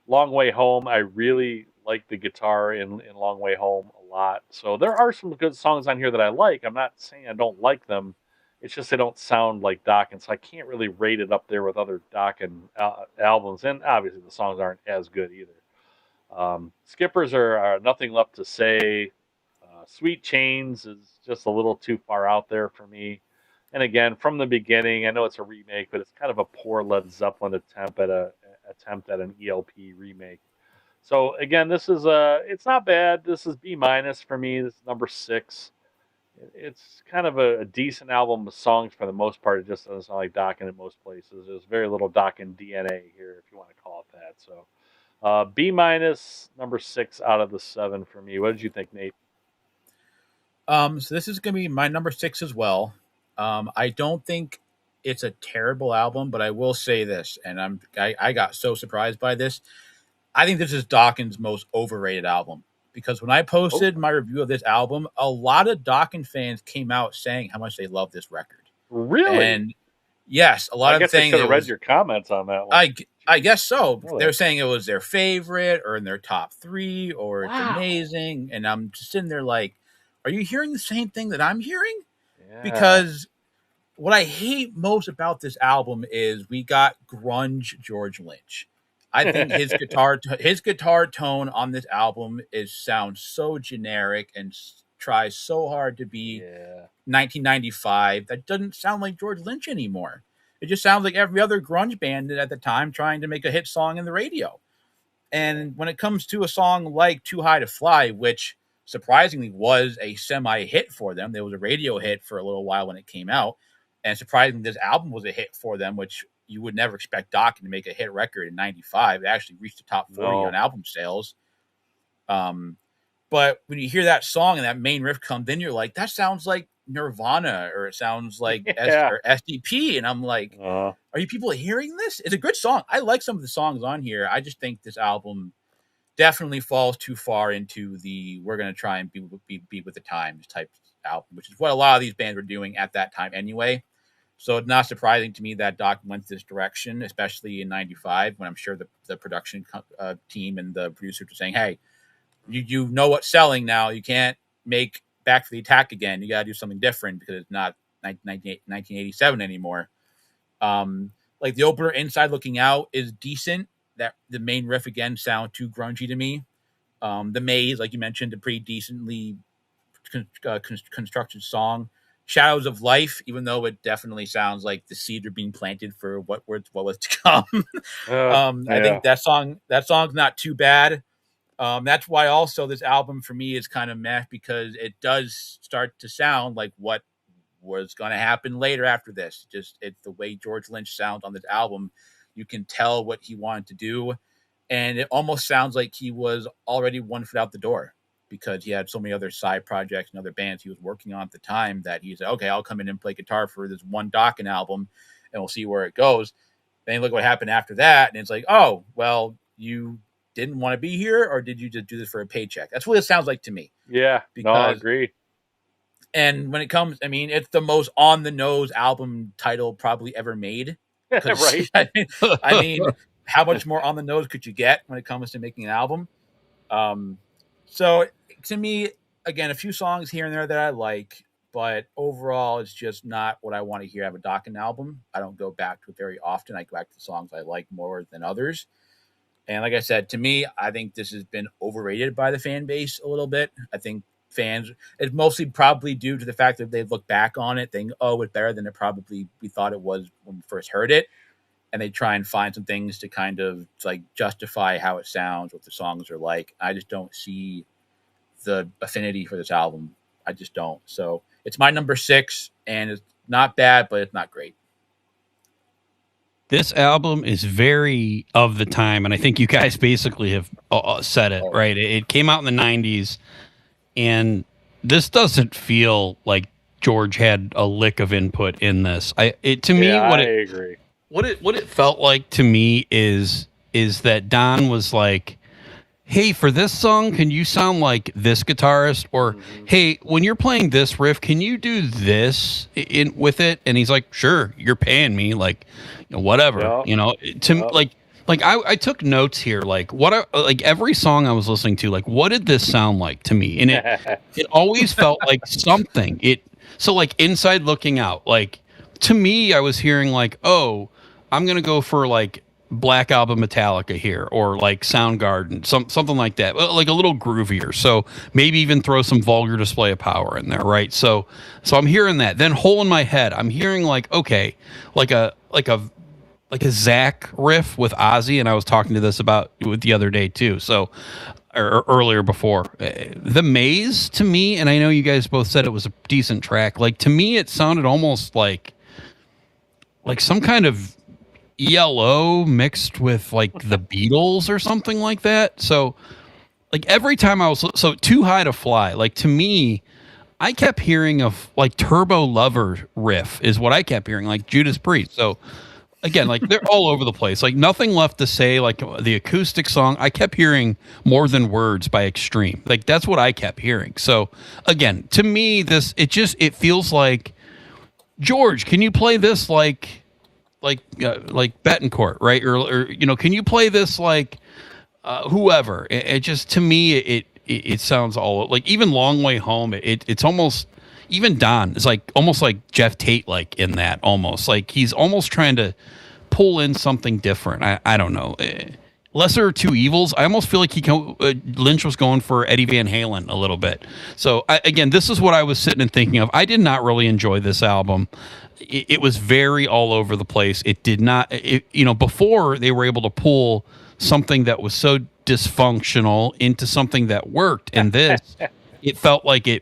Long Way Home. I really like the guitar in Long Way Home a lot. So there are some good songs on here that I like. I'm not saying I don't like them. It's just they don't sound like Dokken, so I can't really rate it up there with other Dokken albums. And obviously the songs aren't as good either. Skippers are Nothing Left to Say. Sweet Chains is just a little too far out there for me. And again, from the beginning, I know it's a remake, but it's kind of a poor Led Zeppelin attempt at an ELP remake. So again, this is it's not bad. This is B minus for me. This is number 6. It's kind of a decent album of songs for the most part. It just doesn't sound like Dokken in most places. There's very little Dokken DNA here, if you want to call it that. So B minus, number 6 out of the 7 for me. What did you think, Nate? So this is going to be my number 6 as well. I don't think it's a terrible album, but I will say this, and I got so surprised by this. I think this is Dokken's most overrated album, because when I posted my review of this album, a lot of Dokken fans came out saying how much they love this record. Really? And yes, a lot of saying I should have read your comments on that one. I guess so. Really? They're saying it was their favorite or in their top 3 or it's amazing. And I'm just sitting there like, are you hearing the same thing that I'm hearing? Yeah. Because what I hate most about this album is we got grunge George Lynch. I think his guitar tone on this album sounds so generic and tries so hard to be 1995 that doesn't sound like George Lynch anymore. It just sounds like every other grunge band at the time trying to make a hit song in the radio. And when it comes to a song like Too High to Fly, which surprisingly was a semi-hit for them, there was a radio hit for a little while when it came out, and surprisingly this album was a hit for them, which you would never expect Dokken to make a hit record in 95. It actually reached the top 40 on album sales. But when you hear that song and that main riff comes in, you're like, that sounds like Nirvana, or it sounds like or SDP. And I'm like, are you people hearing this? It's a good song. I like some of the songs on here. I just think this album definitely falls too far into the we're going to try and be with the times type album, which is what a lot of these bands were doing at that time anyway. So it's not surprising to me that Dokken went this direction, especially in 95, when I'm sure the production team and the producers were saying, hey, you know what's selling now. You can't make Back for the Attack again. You got to do something different because it's not 1987 anymore. Like the opener, Inside Looking Out, is decent. That the main riff again sound too grungy to me. The Maze, like you mentioned, a pretty decently constructed song. Shadows of Life, even though it definitely sounds like the seeds are being planted for what was to come. I think that song's not too bad. That's why also this album for me is kind of meh, because it does start to sound like what was going to happen later after this. Just it's the way George Lynch sounds on this album. You can tell what he wanted to do, and it almost sounds like he was already one foot out the door, because he had so many other side projects and other bands he was working on at the time that he said, okay, I'll come in and play guitar for this one Dokken album and we'll see where it goes. Then look what happened after that. And it's like, oh, well, you didn't want to be here, or did you just do this for a paycheck? That's what it sounds like to me. Yeah, I agree. And when it comes, I mean, it's the most on the nose album title probably ever made. Right. I mean, how much more on the nose could you get when it comes to making an album? So to me, again, a few songs here and there that I like, but overall, it's just not what I want to hear out of a Dokken album. I don't go back to it very often. I go back to the songs I like more than others. And like I said, to me, I think this has been overrated by the fan base a little bit. I think fans, it's mostly probably due to the fact that they look back on it, think, oh, it's better than it probably we thought it was when we first heard it. And they try and find some things to kind of like justify how it sounds, what the songs are like. I just don't see the affinity for this album. I just don't. So it's my number 6, and it's not bad, but it's not great. This album is very of the time, and I think you guys basically have said it, right? It came out in the 90s, and this doesn't feel like George had a lick of input in this. I agree. What it felt like to me is that Don was like, hey, for this song, can you sound like this guitarist? Or, hey, when you're playing this riff, can you do this in with it? And he's like, sure, you're paying me, like, you know, whatever. Yep. You know, I took notes here, like like every song I was listening to, like, what did this sound like to me? And it always felt like something. So like Inside Looking Out, like to me, I was hearing like, oh, I'm gonna go for like Black Album Metallica here, or like Soundgarden, something like that, like a little groovier. So maybe even throw some Vulgar Display of Power in there, right? So I'm hearing that. Then Hole in My Head, I'm hearing like, okay, like a Zach riff with Ozzy, and I was talking to this about with the other day too. So or earlier before, The Maze to me, and I know you guys both said it was a decent track. Like to me, it sounded almost like some kind of ELO mixed with like the Beatles or something like that. So like every time I was Too High to Fly, like to me, I kept hearing of like Turbo Lover riff is what I kept hearing, like Judas Priest. So again, like they're all over the place, like Nothing Left to Say, like the acoustic song, I kept hearing More Than Words by Extreme. Like that's what I kept hearing. So again, to me, it feels like, George, can you play this like Betancourt, right? Or you know, can you play this like whoever? It just, to me, it sounds all like, even Long Way Home. It's almost, even Don is like almost like Jeff Tate, like in that, almost like he's almost trying to pull in something different. I don't know. Lesser of Two Evils. I almost feel like Lynch was going for Eddie Van Halen a little bit. So again, this is what I was sitting and thinking of. I did not really enjoy this album. It was very all over the place. It did not, before they were able to pull something that was so dysfunctional into something that worked, and this, it felt like they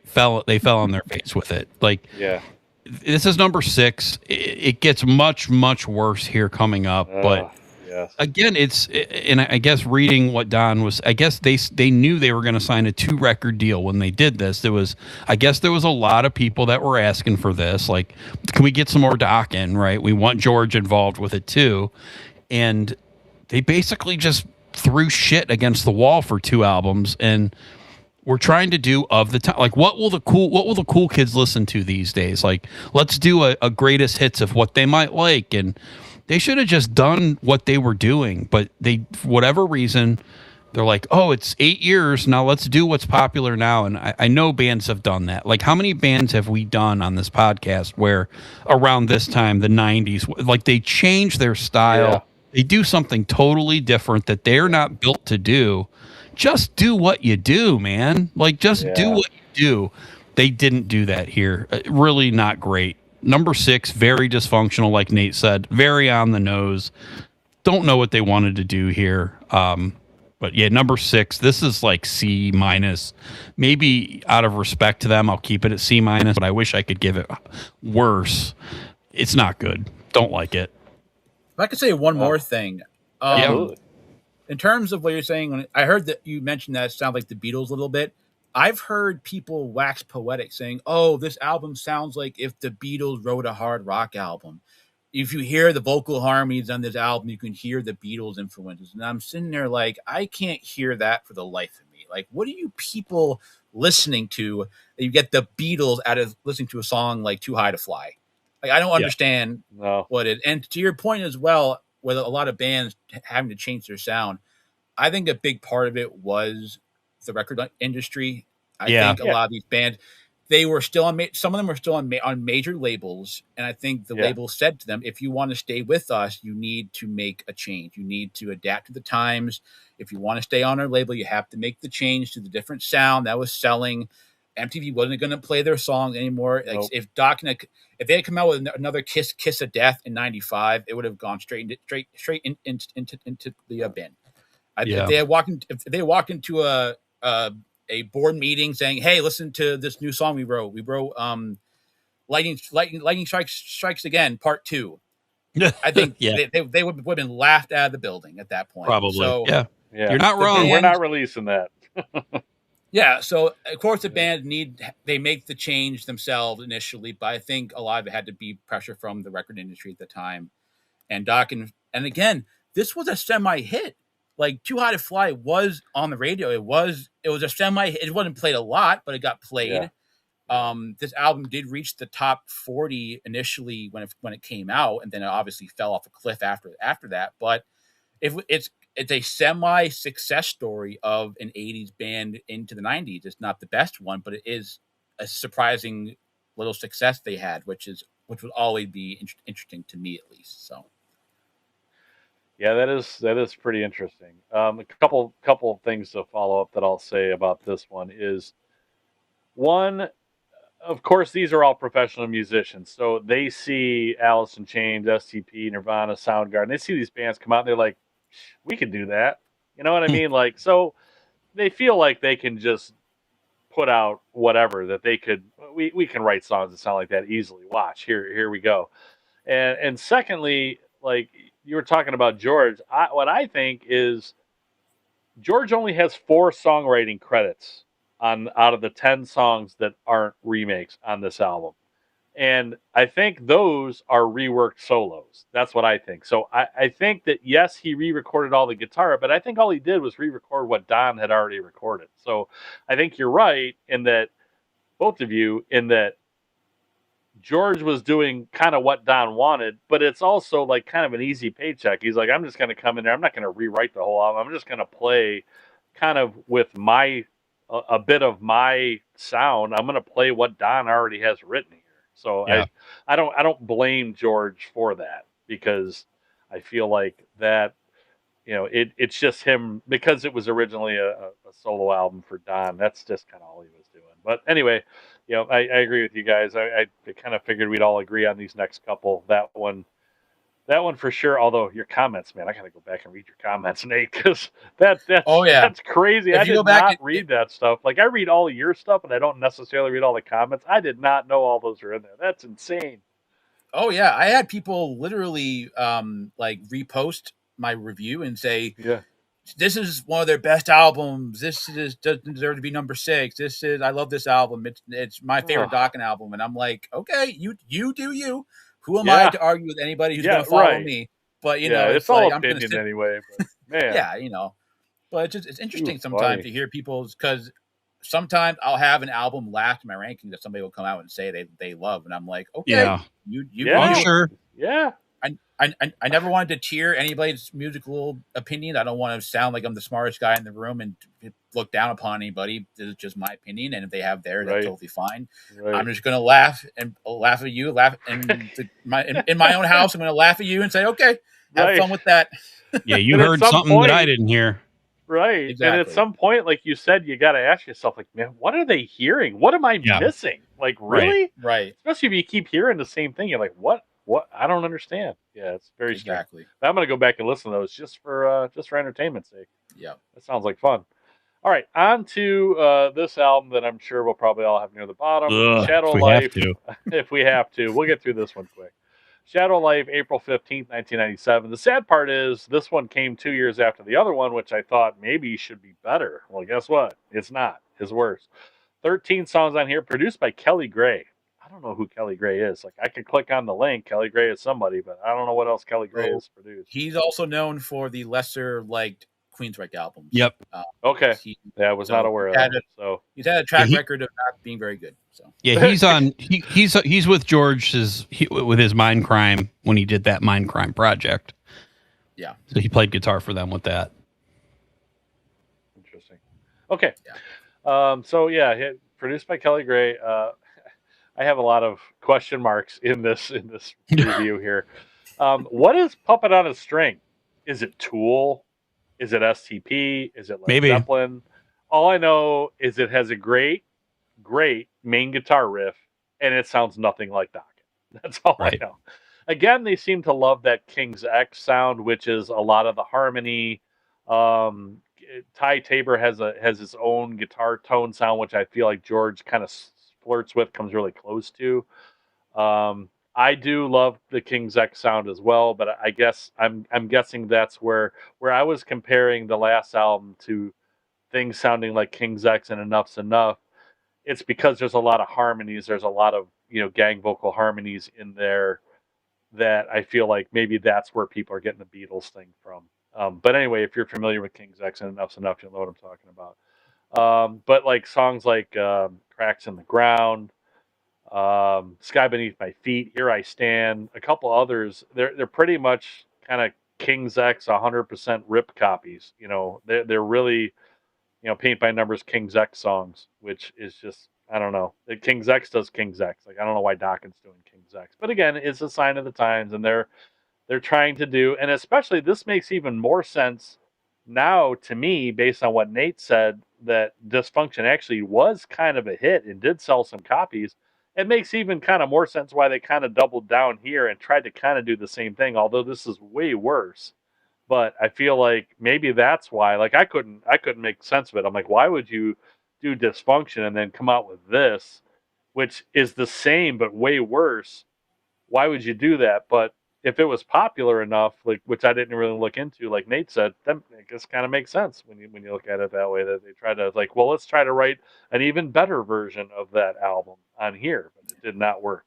fell on their face with it. Like, yeah, this is number 6. It gets much, much worse here coming up, but. Yes. Again, and I guess reading what Don was, I guess they knew they were going to sign a 2-record deal when they did this. There was a lot of people that were asking for this. Like, can we get some more Dokken, right? We want George involved with it too. And they basically just threw shit against the wall for 2 albums. And we're trying to do of the time, like, what will the cool kids listen to these days? Like, let's do a greatest hits of what they might like. And they should have just done what they were doing, but they, for whatever reason, they're like, oh, it's 8 years now, let's do what's popular now. And I know bands have done that. Like, how many bands have we done on this podcast where around this time, the 90s, like they change their style, Yeah. They do something totally different that they're not built to do. Just do what you do, man. Like, just do what you do. They didn't do that here. Really not great. Number 6, very dysfunctional, like Nate said, very on the nose. Don't know what they wanted to do here. But yeah, number 6, this is like C-. Maybe out of respect to them, I'll keep it at C-, but I wish I could give it worse. It's not good. Don't like it. If I could say one more thing. Absolutely. In terms of what you're saying, I heard that you mentioned that it sounds like the Beatles a little bit. I've heard people wax poetic saying, oh, this album sounds like if the Beatles wrote a hard rock album. If you hear the vocal harmonies on this album, you can hear the Beatles influences. And I'm sitting there like, I can't hear that for the life of me. Like, what are you people listening to that you get the Beatles out of listening to a song like Too High to Fly? Like, I don't understand what it, and to your point as well, with a lot of bands having to change their sound, I think a big part of it was the record industry. I think a lot of these bands, they were still on. Some of them were still on major labels, and I think the label said to them, "If you want to stay with us, you need to make a change. You need to adapt to the times. If you want to stay on our label, you have to make the change to the different sound that was selling." MTV wasn't going to play their songs anymore. Like if they had come out with another Kiss of Death in '95, it would have gone straight into the bin. If they walked into a board meeting saying, "Hey, listen to this new song we wrote. We wrote Lightning Strikes Again, Part 2." I think they would have been laughed out of the building at that point. Probably. So, yeah. You're not wrong. We're not releasing that. Yeah, so of course the band they make the change themselves initially, but I think a lot of it had to be pressure from the record industry at the time. And Dokken, and again, this was a semi-hit. Like Too High to Fly was on the radio. It was a semi-hit. It wasn't played a lot, but it got played. Yeah. This album did reach the top 40 initially when it came out, and then it obviously fell off a cliff after that. But it's a semi-success story of an 80s band into the 90s. It's not the best one, but it is a surprising little success they had, which would always be interesting to me at least. So, yeah, that is pretty interesting. A couple of things to follow up that I'll say about this one is, one, of course, these are all professional musicians, so they see Alice in Chains, STP, Nirvana, Soundgarden. They see these bands come out, and they're like, we could do that. You know what I mean? Like, so they feel like they can just put out whatever that they could. We can write songs that sound like that easily. Watch, here we go. And secondly, like you were talking about George, what I think is George only has 4 songwriting credits out of the 10 songs that aren't remakes on this album. And I think those are reworked solos. That's what I think. So I think that, yes, he re-recorded all the guitar, but I think all he did was re-record what Don had already recorded. So I think you're right in that, both of you, in that George was doing kind of what Don wanted, but it's also like kind of an easy paycheck. He's like, I'm just going to come in there. I'm not going to rewrite the whole album. I'm just going to play kind of with a bit of my sound. I'm going to play what Don already has written here. So yeah. I don't blame George for that, because I feel like that, it's just him, because it was originally a solo album for Don. That's just kind of all he was doing. But anyway, I agree with you guys. I kind of figured we'd all agree on these next couple. That one for sure. Although your comments, man, I got to go back and read your comments, Nate, because that's crazy. I did not read that stuff. Like, I read all of your stuff, and I don't necessarily read all the comments. I did not know all those are in there. That's insane. Oh yeah, I had people literally like repost my review and say, "Yeah, this is one of their best albums. This doesn't deserve to be number 6. I love this album. It's my favorite Dokken album." And I'm like, okay, you do you. Who am I to argue with anybody who's going to follow me? But it's all like, opinion anyway. But, man, yeah, But it's interesting sometimes to hear people's, because sometimes I'll have an album last in my ranking that somebody will come out and say they love, and I'm like, okay, sure, yeah. I never wanted to tier anybody's musical opinion. I don't want to sound like I'm the smartest guy in the room and look down upon anybody. This is just my opinion, and if they have theirs, that's totally fine. Right. I'm just going to laugh at you, in my own house. I'm going to laugh at you and say, okay, have fun with that. Yeah, you heard something that I didn't hear. Right. Exactly. And at some point, like you said, you got to ask yourself, like, man, what are they hearing? What am I missing? Like, really? Right. Especially if you keep hearing the same thing. You're like, what? I don't understand. Yeah, it's very exactly. strange. I'm going to go back and listen to those just for entertainment's sake. Yeah. That sounds like fun. All right, on to this album that I'm sure we'll probably all have near the bottom. Shadow Life. If we have to. We'll get through this one quick. Shadow Life, April 15th, 1997. The sad part is this one came 2 years after the other one, which I thought maybe should be better. Well, guess what? It's not. It's worse. 13 songs on here, produced by Kelly Gray. I don't know who Kelly Gray is. Like, I could click on the link. Kelly Gray is somebody, but I don't know what else Kelly Gray has produced. He's also known for the lesser-liked Queensryche albums. Yep. Okay. I was not aware of that. So he's had a track record of not being very good. So yeah, he's on. He's with George with his Mind Crime when he did that Mind Crime project. Yeah. So he played guitar for them with that. Interesting. Okay. Yeah. So yeah, produced by Kelly Gray. I have a lot of question marks in this review here. What is Puppet on a String? Is it Tool? Is it STP? Is it Led Maybe. Zeppelin? All I know is it has a great main guitar riff, and it sounds nothing like Dokken. That's all Right. I know. Again, they seem to love that King's X sound, which is a lot of the harmony. Ty Tabor has his own guitar tone sound, which I feel like George kind of flirts with, comes really close to. I do love the King's X sound as well, but I guess I'm guessing that's where I was comparing the last album to things sounding like King's X and Enough's Enough. It's because there's a lot of harmonies. There's a lot of gang vocal harmonies in there that I feel like maybe that's where people are getting the Beatles thing from. But anyway, if you're familiar with King's X and Enough's Enough, you'll know what I'm talking about. But like songs like Cracks in the Ground, Sky Beneath My Feet, Here I Stand, a couple others, they're pretty much kind of King's X 100% rip copies. They're really Paint by Numbers King's X songs, which is just, I don't know. King's X does King's X. Like, I don't know why Dokken's doing King's X. But again, it's a sign of the times, and they're trying to do, and especially this makes even more sense now to me, based on what Nate said, that Dysfunction actually was kind of a hit and did sell some copies. It makes even kind of more sense why they kind of doubled down here and tried to kind of do the same thing, although this is way worse. But I feel like maybe that's why. Like I couldn't make sense of it. I'm like, why would you do Dysfunction and then come out with this, which is the same but way worse? Why would you do that? But if it was popular enough, like, which I didn't really look into, like Nate said, then it just kind of makes sense when you look at it that way. That they try to, like, well, let's try to write an even better version of that album on here, but it did not work.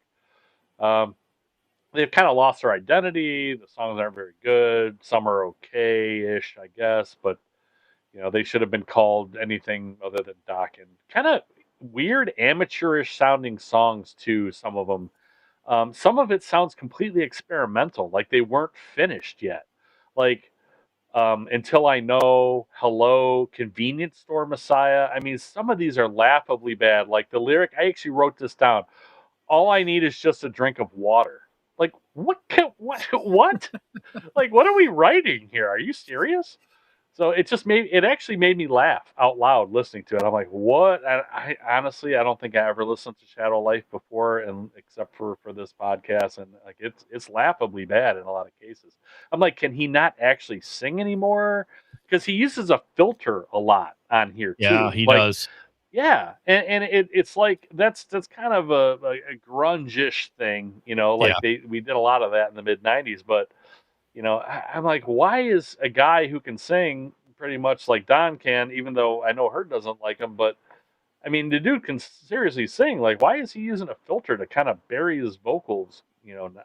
They've kind of lost their identity. The songs aren't very good. Some are okay-ish, I guess, but they should have been called anything other than Dokken. Kind of weird, amateurish sounding songs too. Some of them. Some of it sounds completely experimental, like they weren't finished yet. Like Until I Know, Hello, Convenience Store Messiah. I mean, some of these are laughably bad. Like the lyric, I actually wrote this down. All I need is just a drink of water. Like what? What? Like what are we writing here? Are you serious? So it actually made me laugh out loud listening to it. I'm like, what? I honestly, I don't think I ever listened to Shadow Life before, and except for this podcast, and like it's laughably bad in a lot of cases. I'm like, can he not actually sing anymore? Because he uses a filter a lot on here too. Yeah, he does. Yeah, and it's like that's kind of a grunge-ish thing, like we did a lot of that in the mid '90s, but I'm like, why is a guy who can sing pretty much like Don can, even though I know Hurt doesn't like him, but I mean the dude can seriously sing. Like, why is he using a filter to kind of bury his vocals?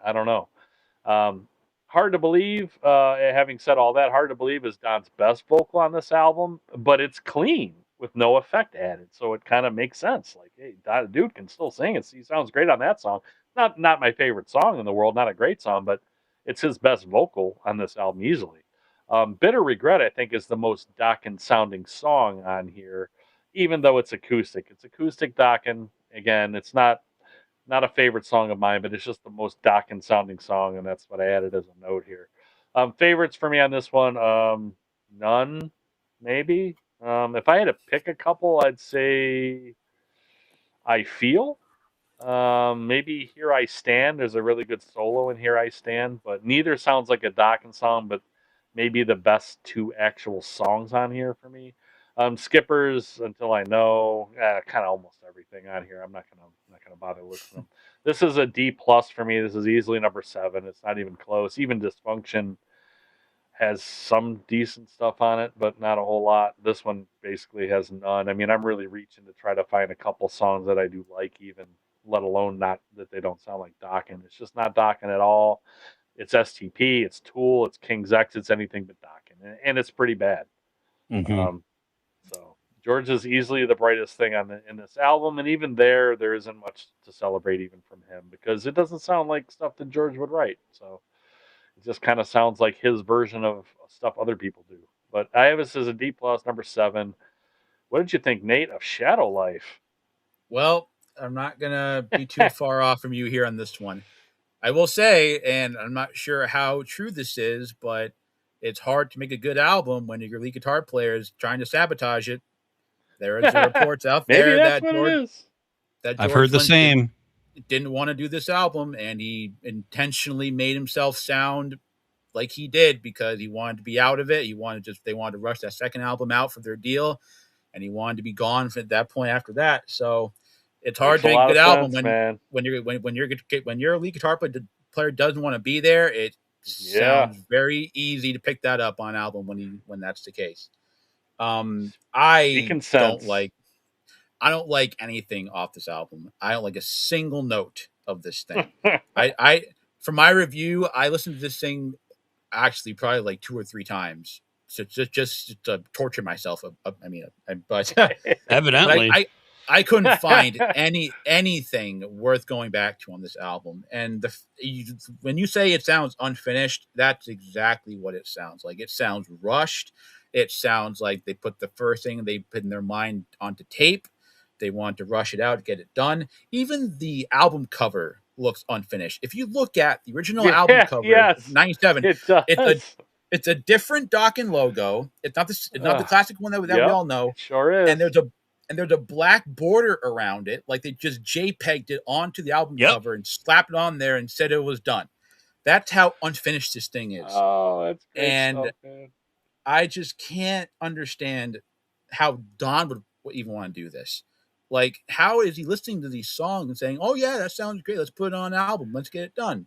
I don't know. Hard to believe. Having said all that, hard to believe is Don's best vocal on this album, but it's clean with no effect added, so it kind of makes sense. Like, hey, dude can still sing. He sounds great on that song. Not my favorite song in the world, not a great song, but it's his best vocal on this album easily. Bitter Regret, I think, is the most Dokken sounding song on here, even though it's acoustic. It's acoustic Dokken. Again, it's not a favorite song of mine, but it's just the most Dokken sounding song, and that's what I added as a note here. Favorites for me on this one, none, maybe. If I had to pick a couple, I'd say I Feel. Maybe Here I Stand. There's a really good solo in Here I Stand, but neither sounds like a Dokken song, but maybe the best two actual songs on here for me. Skippers, Until I Know, kind of almost everything on here. I'm not gonna bother listening. This is a D plus for me. This is easily number 7. It's not even close. Even Dysfunction has some decent stuff on it, but not a whole lot. This one basically has none. I mean, I'm really reaching to try to find a couple songs that I do like, even let alone not that they don't sound like Dokken. It's just not Dokken at all. It's STP, it's Tool, it's King's X, it's anything but Dokken, and it's pretty bad. Mm-hmm. So George is easily the brightest thing in this album, and even there isn't much to celebrate even from him because it doesn't sound like stuff that George would write. So it just kind of sounds like his version of stuff other people do. But I have this as a D plus, number 7. What did you think, Nate, of Shadow Life? Well, I'm not gonna be too far off from you here on this one. I will say, and I'm not sure how true this is, but it's hard to make a good album when your lead guitar player is trying to sabotage it. There is reports out Maybe there that's what it is. that I've George heard the Lynch same. didn't want to do this album, and he intentionally made himself sound like he did because he wanted to be out of it. They wanted to rush that second album out for their deal, and he wanted to be gone at that point after that. So it's hard Makes to a make a lot good of album sense, man. when your lead guitar player doesn't want to be there. It Yeah. sounds very easy to pick that up on album when that's the case. I Speaking don't sense. like anything off this album. I don't like a single note of this thing. I for my review, I listened to this thing actually probably like 2 or 3 times. So just to torture myself. But Evidently. I couldn't find anything worth going back to on this album. And when you say it sounds unfinished, that's exactly what it sounds like. It sounds rushed. It sounds like they put the first thing they put in their mind onto tape. They want to rush it out, get it done. Even the album cover looks unfinished. If you look at the original album cover, yes, 97, it does. it's a different Dokken logo. It's not the classic one that we all know. It sure is. And there's a black border around it, like they just JPEG'd it onto the album cover and slapped it on there and said it was done. That's how unfinished this thing is. Oh, that's great and stuff, man. I just can't understand how Don would even want to do this. Like, how is he listening to these songs and saying, "Oh yeah, that sounds great. Let's put it on an album. Let's get it done."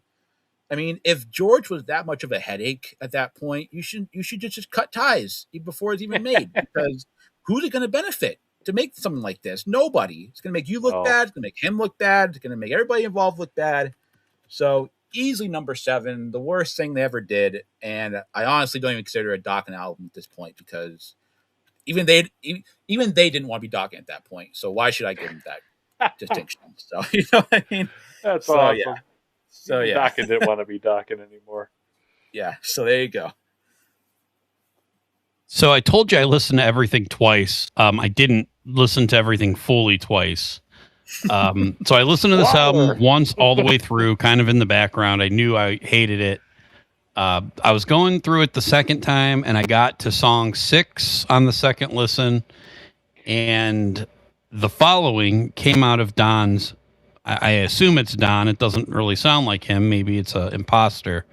I mean, if George was that much of a headache at that point, you should just cut ties even before it's even made. Because who's it going to benefit to make something like this? Nobody. It's going to make you look bad. It's going to make him look bad. It's going to make everybody involved look bad. So easily number 7, the worst thing they ever did. And I honestly don't even consider a Dokken album at this point because even they didn't want to be Dokken at that point. So why should I give them that distinction? So you know what I mean? That's awesome. Yeah. So yeah, Dokken didn't want to be Dokken anymore. Yeah. So there you go. So I told you I listened to everything twice. I didn't listen to everything fully twice. So I listened to this album once all the way through, kind of in the background. I knew I hated it. I was going through it the second time, and I got to song 6 on the second listen, and the following came out of Don's. I assume it's Don. It doesn't really sound like him. Maybe it's an imposter.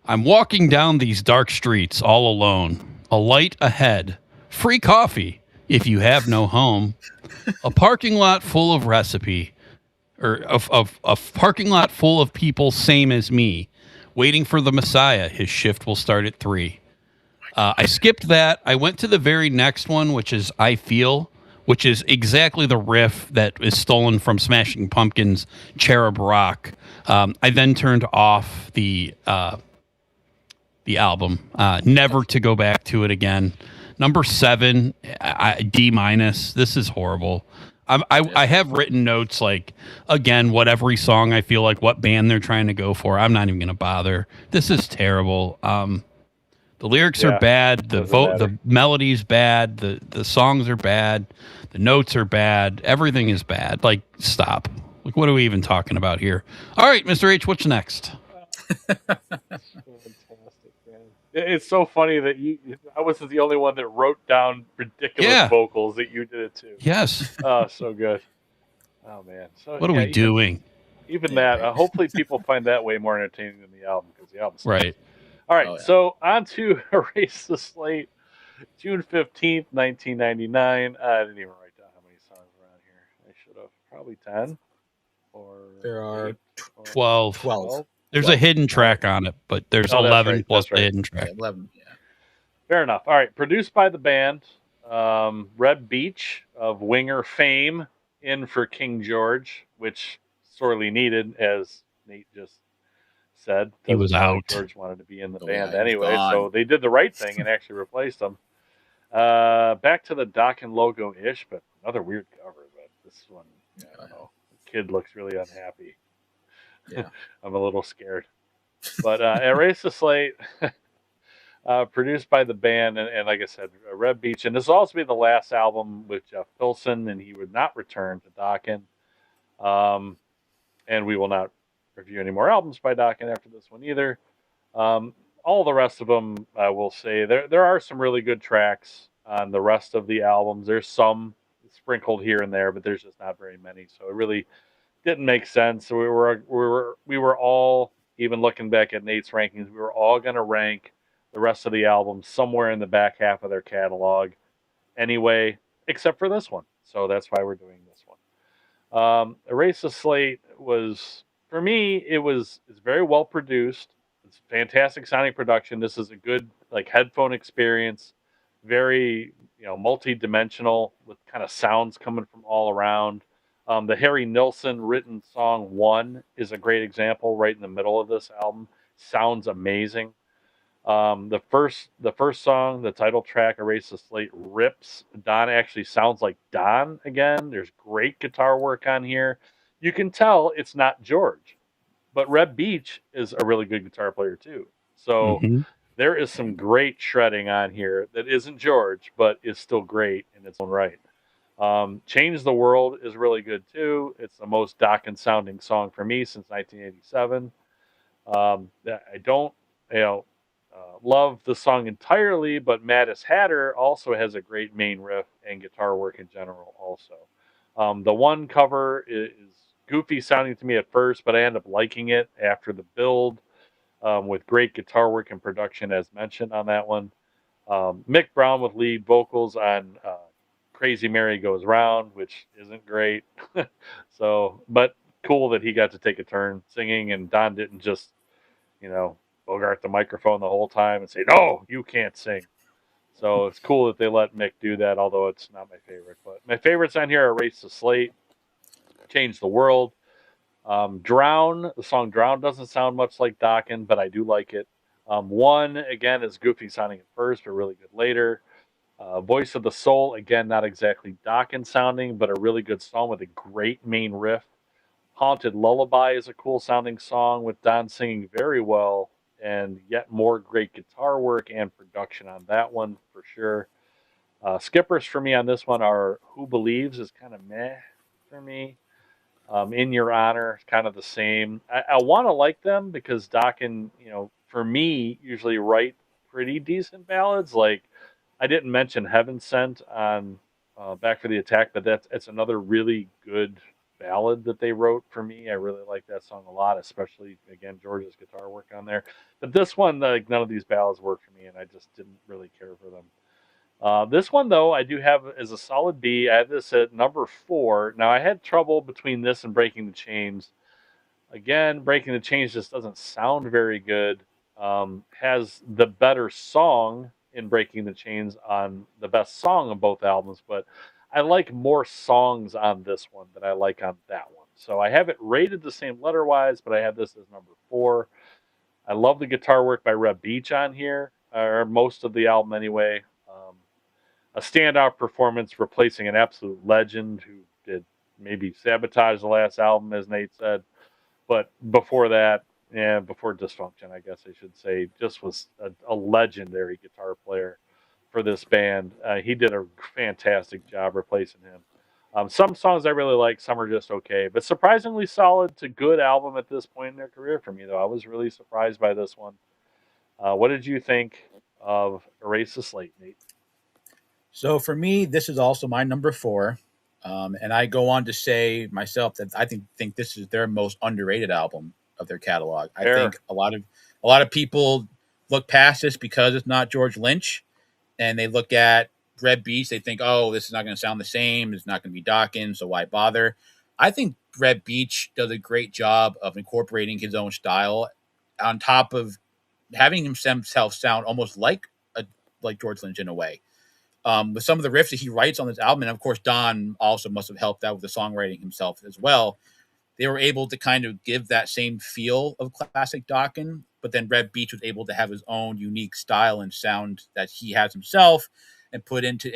I'm walking down these dark streets all alone. A light ahead. Free coffee if you have no home. A parking lot full of recipe. Or a parking lot full of people same as me. Waiting for the Messiah. His shift will start at 3. I skipped that. I went to the very next one, which is I Feel, which is exactly the riff that is stolen from Smashing Pumpkins' Cherub Rock. I then turned off the album, never to go back to it again. Number 7, D-. This is horrible. I have written notes like, again, what every song I feel like, what band they're trying to go for. I'm not even going to bother. This is terrible. The lyrics are bad. The melody's bad. The songs are bad. The notes are bad. Everything is bad. Like, stop. Like, what are we even talking about here? All right, Mr. H, what's next? Fantastic, man. It's so funny that I wasn't the only one that wrote down ridiculous vocals that you did it too. Yes. Oh, so good. Oh, man. So, what are we doing? Even that. Hopefully people find that way more entertaining than the album because the album's right. All right, so on to Erase the Slate, June 15th, 1999. I didn't even write down how many songs were on here. I should have. Probably 10. There are 12. There's a hidden track on it, but there's 11 right, plus the hidden track. 11, yeah. Fair enough. All right, produced by the band, Reb Beach of Winger fame, in for King George, which sorely needed, as Nate just said. He was out. George wanted to be in the band anyway, so they did the right thing and actually replaced him. Back to the Dokken logo-ish, but another weird cover. But this one, I don't know. The kid looks really unhappy. Yeah. I'm a little scared. But Erase the Slate, produced by the band, and like I said, Red Beach. And this will also be the last album with Jeff Pilson, and he would not return to Dokken. Um, and we will not review any more albums by Dokken after this one either. All the rest of them, I will say, there are some really good tracks on the rest of the albums. There's some sprinkled here and there, but there's just not very many. So it really didn't make sense. So we were all, even looking back at Nate's rankings, we were all going to rank the rest of the albums somewhere in the back half of their catalog anyway, except for this one. So that's why we're doing this one. Erase the Slate was, for me, it's very well produced. It's fantastic sounding production. This is a good like headphone experience, very multi-dimensional with kind of sounds coming from all around. The Harry Nilsson written song "One" is a great example right in the middle of this album. Sounds amazing. The first song, the title track, "Erase the Slate," rips. Don actually sounds like Don again. There's great guitar work on here. You can tell it's not George, but Reb Beach is a really good guitar player too. So there is some great shredding on here that isn't George, but is still great in its own right. "Change the World" is really good too. It's the most Dokken sounding song for me since 1987. I don't, you know, love the song entirely, but Mattis Hatter also has a great main riff and guitar work in general. Also, the one cover is goofy sounding to me at first, but I end up liking it after the build, with great guitar work and production, as mentioned on that one. Mick Brown with lead vocals on "Crazy Mary Goes Round," which isn't great. So, but cool that he got to take a turn singing, and Don didn't just bogart the microphone the whole time and say, "No, you can't sing." So it's cool that they let Mick do that, although it's not my favorite. But my favorites on here are "Race the Slate," "Change the World." "Drown," the song "Drown" doesn't sound much like Dokken, but I do like it. "One," again, is goofy sounding at first, but really good later. "Voice of the Soul," again, not exactly Dokken sounding, but a really good song with a great main riff. "Haunted Lullaby" is a cool sounding song with Don singing very well, and yet more great guitar work and production on that one for sure. Skippers for me on this one are "Who Believes" is kind of meh for me. "In Your Honor" is kind of the same. I want to like them because Dokken, for me, usually write pretty decent ballads. Like, I didn't mention "Heaven Sent" on "Back for the Attack," but it's another really good ballad that they wrote for me. I really like that song a lot, especially again George's guitar work on there. But this one, like, none of these ballads work for me, and I just didn't really care for them. This one, though, I do have as a solid B. I have this at number 4. Now, I had trouble between this and "Breaking the Chains." Again, "Breaking the Chains" just doesn't sound very good. Has the better song in "Breaking the Chains" on the best song on both albums, but I like more songs on this one than I like on that one. So I have it rated the same letter wise, but I have this as number 4. I love the guitar work by Reb Beach on here, or most of the album anyway. A standout performance, replacing an absolute legend who did maybe sabotage the last album, as Nate said. But before that, yeah, before Dysfunction, I guess I should say, just was a legendary guitar player for this band. He did a fantastic job replacing him. Some songs I really like, some are just okay, but surprisingly solid to good album at this point in their career for me, though. I was really surprised by this one. What did you think of "Erase the Slate," Nate? So for me, this is also my number 4. And I go on to say myself that I think this is their most underrated album of their catalog. I think a lot of people look past this because it's not George Lynch, and they look at Red Beach. They think, oh, this is not going to sound the same. It's not going to be Dokken, so why bother? I think Red Beach does a great job of incorporating his own style, on top of having himself sound almost like George Lynch in a way. With some of the riffs that he writes on this album, and of course Don also must have helped out with the songwriting himself as well. They were able to kind of give that same feel of classic Dokken, but then Red Beach was able to have his own unique style and sound that he has himself and put into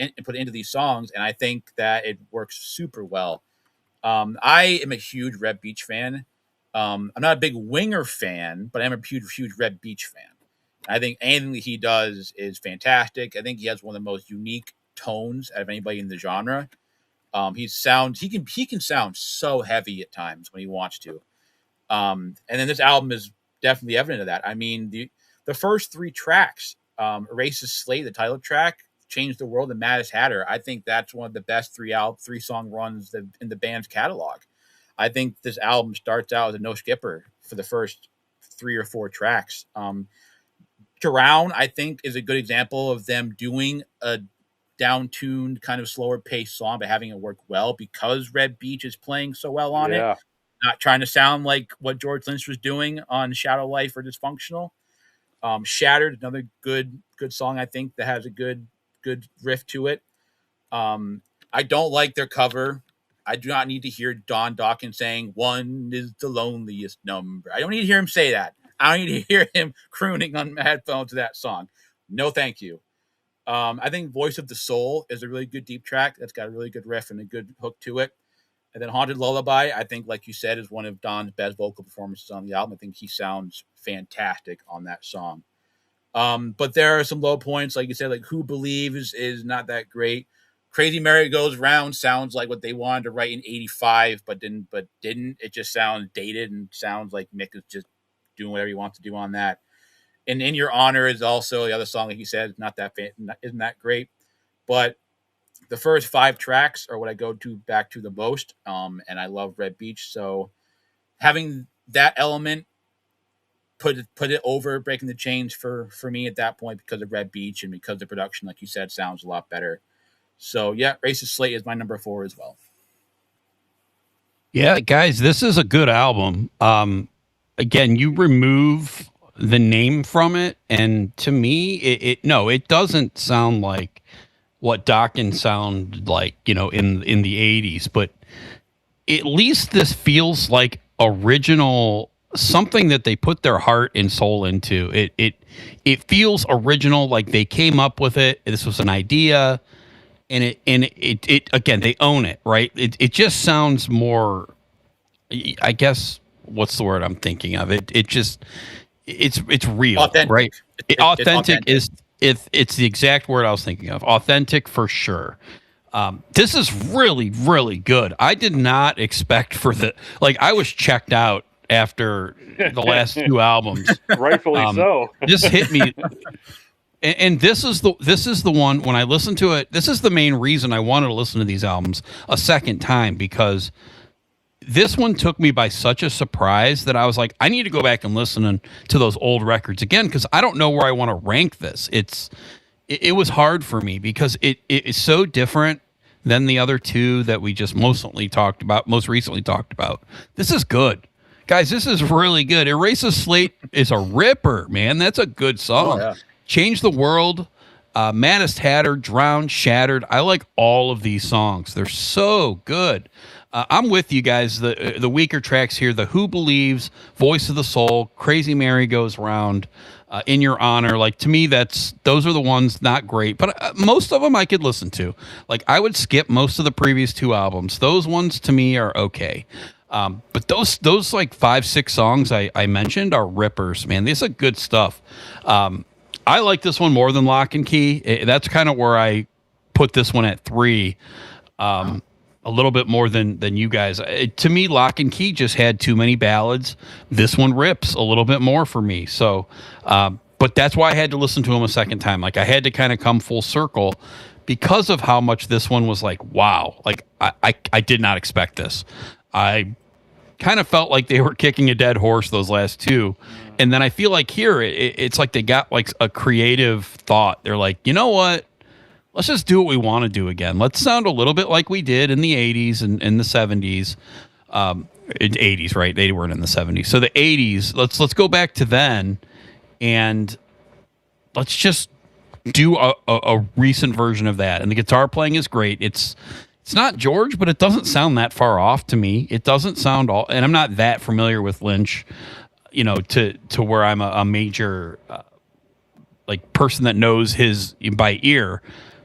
these songs, and I think that it works super well. I am a huge Red Beach fan. I'm not a big Winger fan, but I'm a huge Red Beach fan. I think anything that he does is fantastic. I think he has one of the most unique tones out of anybody in the genre. He can sound so heavy at times when he wants to. And then this album is definitely evident of that. I mean, the first 3 tracks, Erase's Slate, the title track, Change the World, and Maddest Hatter. I think that's one of the best 3-song runs in the band's catalog. I think this album starts out as a no skipper for the first 3 or 4 tracks. Drown, I think, is a good example of them doing a down-tuned, kind of slower paced song, but having it work well because Red Beach is playing so well on it. Not trying to sound like what George Lynch was doing on Shadow Life or Dysfunctional. Shattered, another good song, I think, that has a good riff to it. I don't like their cover. I do not need to hear Don Dokken saying 1 is the loneliest number. I don't need to hear him say that. I don't need to hear him crooning on headphones to that song. No, thank you. I think Voice of the Soul is a really good deep track. That's got a really good riff and a good hook to it. And then Haunted Lullaby, I think, like you said, is one of Don's best vocal performances on the album. I think he sounds fantastic on that song. But there are some low points, like you said, like Who Believes is not that great. Crazy Merry Goes Round sounds like what they wanted to write in '85, but didn't. It just sounds dated and sounds like Mick is just doing whatever he wants to do on that. And In Your Honor is also the other song, like you said, isn't that great. But the first 5 tracks are what I go to back to the most, and I love Red Beach. So having that element put it over Breaking the Chains for me at that point because of Red Beach and because the production, like you said, sounds a lot better. So yeah, Erase's Slate is my number 4 as well. Yeah, guys, this is a good album. Again, you remove the name from it, and to me, it doesn't sound like what Dokken sounded like, in the 80s, but at least this feels like original, something that they put their heart and soul into. It feels original, like they came up with it. This was an idea, and it again, they own it, right? It just sounds more, I guess, what's the word I'm thinking of? It's real, authentic. Right? It's authentic is it's the exact word I was thinking of. Authentic for sure. This is really, really good. I did not expect I was checked out after the last 2 albums. Rightfully so. This hit me. And this is the one, when I listen to it, this is the main reason I wanted to listen to these albums a second time, because this one took me by such a surprise that I was like, I need to go back and listen to those old records again, because I don't know where I want to rank this. It was hard for me because it is so different than the other 2 that we just most recently talked about. This is good. Guys, this is really good. Erase's Slate is a ripper, man. That's a good song. Oh, yeah. Change the World, Maddest Hatter, Drowned, Shattered. I like all of these songs. They're so good. I'm with you guys. The weaker tracks here, the Who Believes, Voice of the Soul, Crazy Mary Goes Round, In Your Honor. Like, to me, those are the ones not great, but most of them I could listen to. Like, I would skip most of the previous 2 albums. Those ones to me are okay. But those like 5-6 songs I mentioned are rippers, man. These are good stuff. I like this one more than Lock and Key. That's kind of where I put this one at 3. A little bit more than you guys. To me, Lock and Key just had too many ballads. This one rips a little bit more for me. So, but that's why I had to listen to them a second time. Like, I had to kind of come full circle because of how much this one was like, wow. Like, I did not expect this. I kind of felt like they were kicking a dead horse, those last 2. And then I feel like here, it's like they got like a creative thought. They're like, you know what? Let's just do what we want to do again. Let's sound a little bit like we did in the 80s and in the 70s. In 80s, right? They weren't in the 70s. So the 80s, let's go back to then, and let's just do a recent version of that. And the guitar playing is great. It's not George, but it doesn't sound that far off to me. It doesn't sound all, and I'm not that familiar with Lynch, to where I'm a major like person that knows his by ear.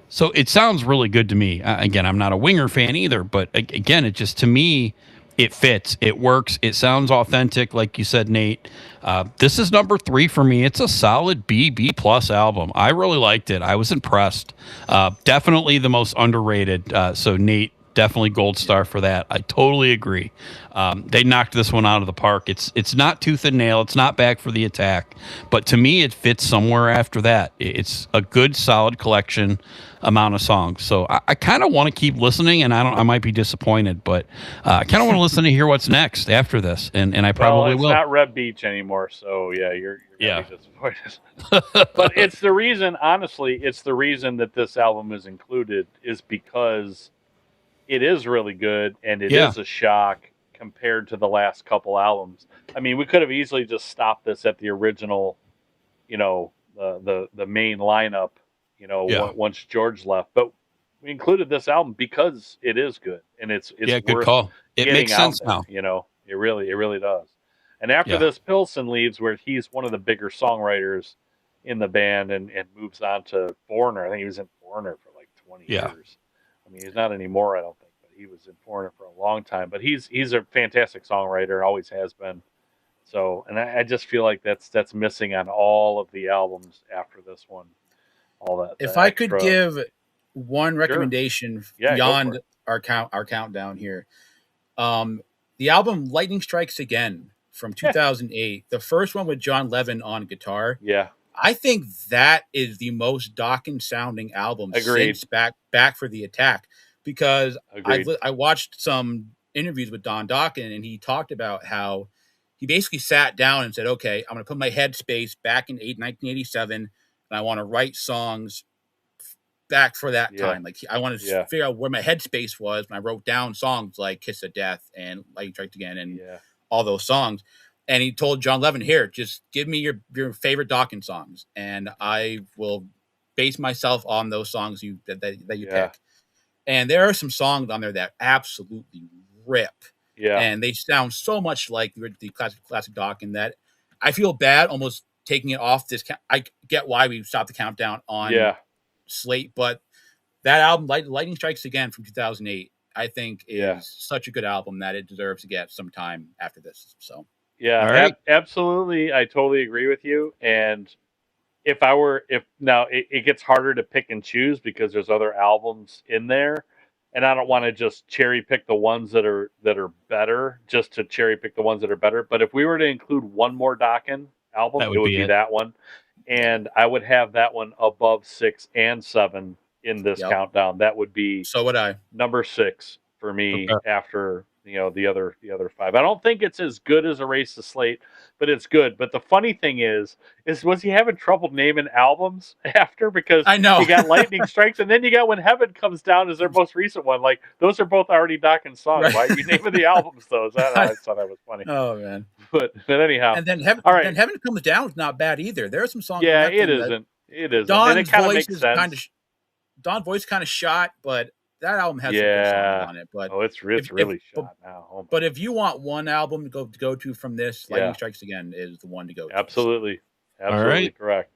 So it sounds really good to me. Again, I'm not a Winger fan either, but again, it just, to me, it fits. It works. It sounds authentic, like you said, Nate. This is number 3 for me. It's a solid B plus album. I really liked it. I was impressed. Definitely the most underrated. So Nate, definitely gold star for that. I totally agree. They knocked this one out of the park. It's not tooth and nail. It's not Back for the Attack, but to me, it fits somewhere after that. It's a good, solid collection amount of songs. So I kind of want to keep listening, and I might be disappointed, but I kind of want to listen to hear what's next after this, and I probably will. It's not Red Beach anymore, so yeah, you're gonna be disappointed. But it's the reason, honestly, that this album is included is because it is really good, and it is a shock compared to the last couple albums. I mean, we could have easily just stopped this at the original, the main lineup, once George left. But we included this album because it is good, and it's good worth call. It makes sense there, now. It really does. And after this, Pilsen leaves, where he's one of the bigger songwriters in the band, and moves on to Foreigner. I think he was in Foreigner for like 20 years. I mean, he's not anymore, I don't think, but he was in Foreigner for a long time. But he's a fantastic songwriter, always has been. So, and I just feel like that's missing on all of the albums after this one. All that. If I could give one recommendation beyond our countdown here, the album "Lightning Strikes Again" from 2008, the first one with John Levin on guitar. Yeah. I think that is the most Dokken sounding album since Back for the Attack, because I watched some interviews with Don Dokken, and he talked about how he basically sat down and said, okay, I'm going to put my headspace back in 1987, and I want to write songs back for that time. Like, I want to figure out where my headspace was when I wrote down songs like Kiss of Death and Lightning Strikes Again and all those songs. And he told John Levin, here, just give me your favorite Dokken songs, and I will base myself on those songs that you pick. And there are some songs on there that absolutely rip. Yeah. And they sound so much like the classic Dokken that I feel bad almost taking it off this. I get why we stopped the countdown on Slate, but that album, Lightning Strikes Again from 2008, I think is such a good album that it deserves to get some time after this. So. Yeah, absolutely. I totally agree with you. And now it gets harder to pick and choose because there's other albums in there, and I don't want to just cherry pick the ones that are better just to cherry pick the ones that are better. But if we were to include one more Dokken album, it would be that one, and I would have that one above 6 and 7 in this countdown. That would be number 6 for me after. The other 5. I don't think it's as good as Erase the Slate, but it's good. But the funny thing is was he having trouble naming albums after? Because I know you got Lightning Strikes, and then you got When Heaven Comes Down as their most recent one. Like, those are both already Dokken songs. Right? Why are you naming the albums those? I thought that was funny. Oh man! But anyhow, and then Heaven Comes Down is not bad either. There are some songs. Yeah, it isn't. It isn't. Don's and it kind of voice makes sense. Don's voice kind of shot, but that album has some good songs on it. But it's really shot now. But if you want one album to go to from this, Lightning Strikes Again is the one to go to. Absolutely correct.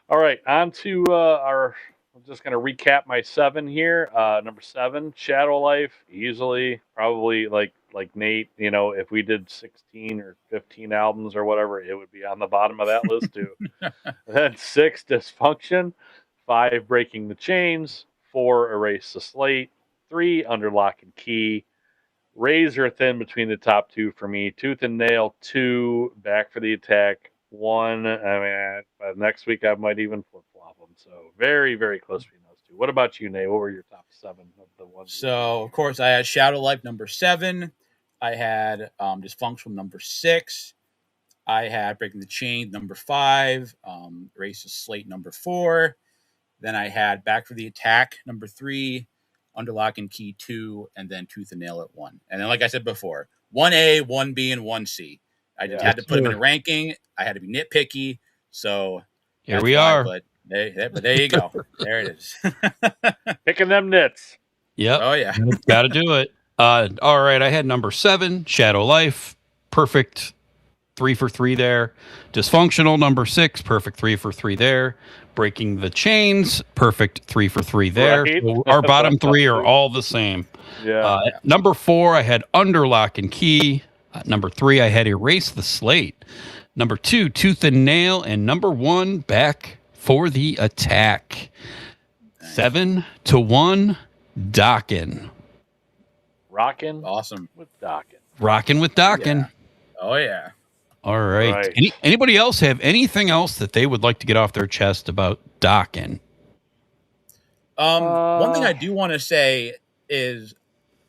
All right, on to I'm just going to recap my 7 here. Number 7, Shadow Life, easily, probably like Nate. If we did 16 or 15 albums or whatever, it would be on the bottom of that list too. Then 6, Dysfunction. 5, Breaking the Chains. 4, Erase the Slate. 3, Under Lock and Key. Razor thin between the top 2 for me. Tooth and Nail. 2, Back for the Attack. 1, by next week I might even flip-flop them. So very, very close between those 2. What about you, Nate? What were your top 7 of the ones? So, of course, I had Shadow Life number 7. I had Dysfunctional number 6. I had Breaking the Chain number 5. Erase the Slate number 4. Then I had Back for the Attack, number 3, Under Lock and Key 2, and then Tooth and Nail at 1. And then, like I said before, 1A, 1B, and 1C. I had to put them in a ranking. I had to be nitpicky. So here we are. But there you go. There it is. Picking them nits. Yep. Oh, yeah. Got to do it. All right. I had number 7, Shadow Life. Perfect 3 for 3 there. Dysfunctional, number 6, perfect 3 for 3 there. Breaking the chains, perfect 3 for 3 there. Right. So our bottom 3 are all the same. Yeah. Number 4, I had under lock and key. Number 3, I had erase the slate. Number 2, tooth and nail. And number 1, back for the attack. 7-1, Dokken. Rocking Awesome. with Dokken. Rocking with Dokken. Yeah. Oh, yeah. All right. Right. Anybody else have anything else that they would like to get off their chest about Dokken? One thing I do want to say is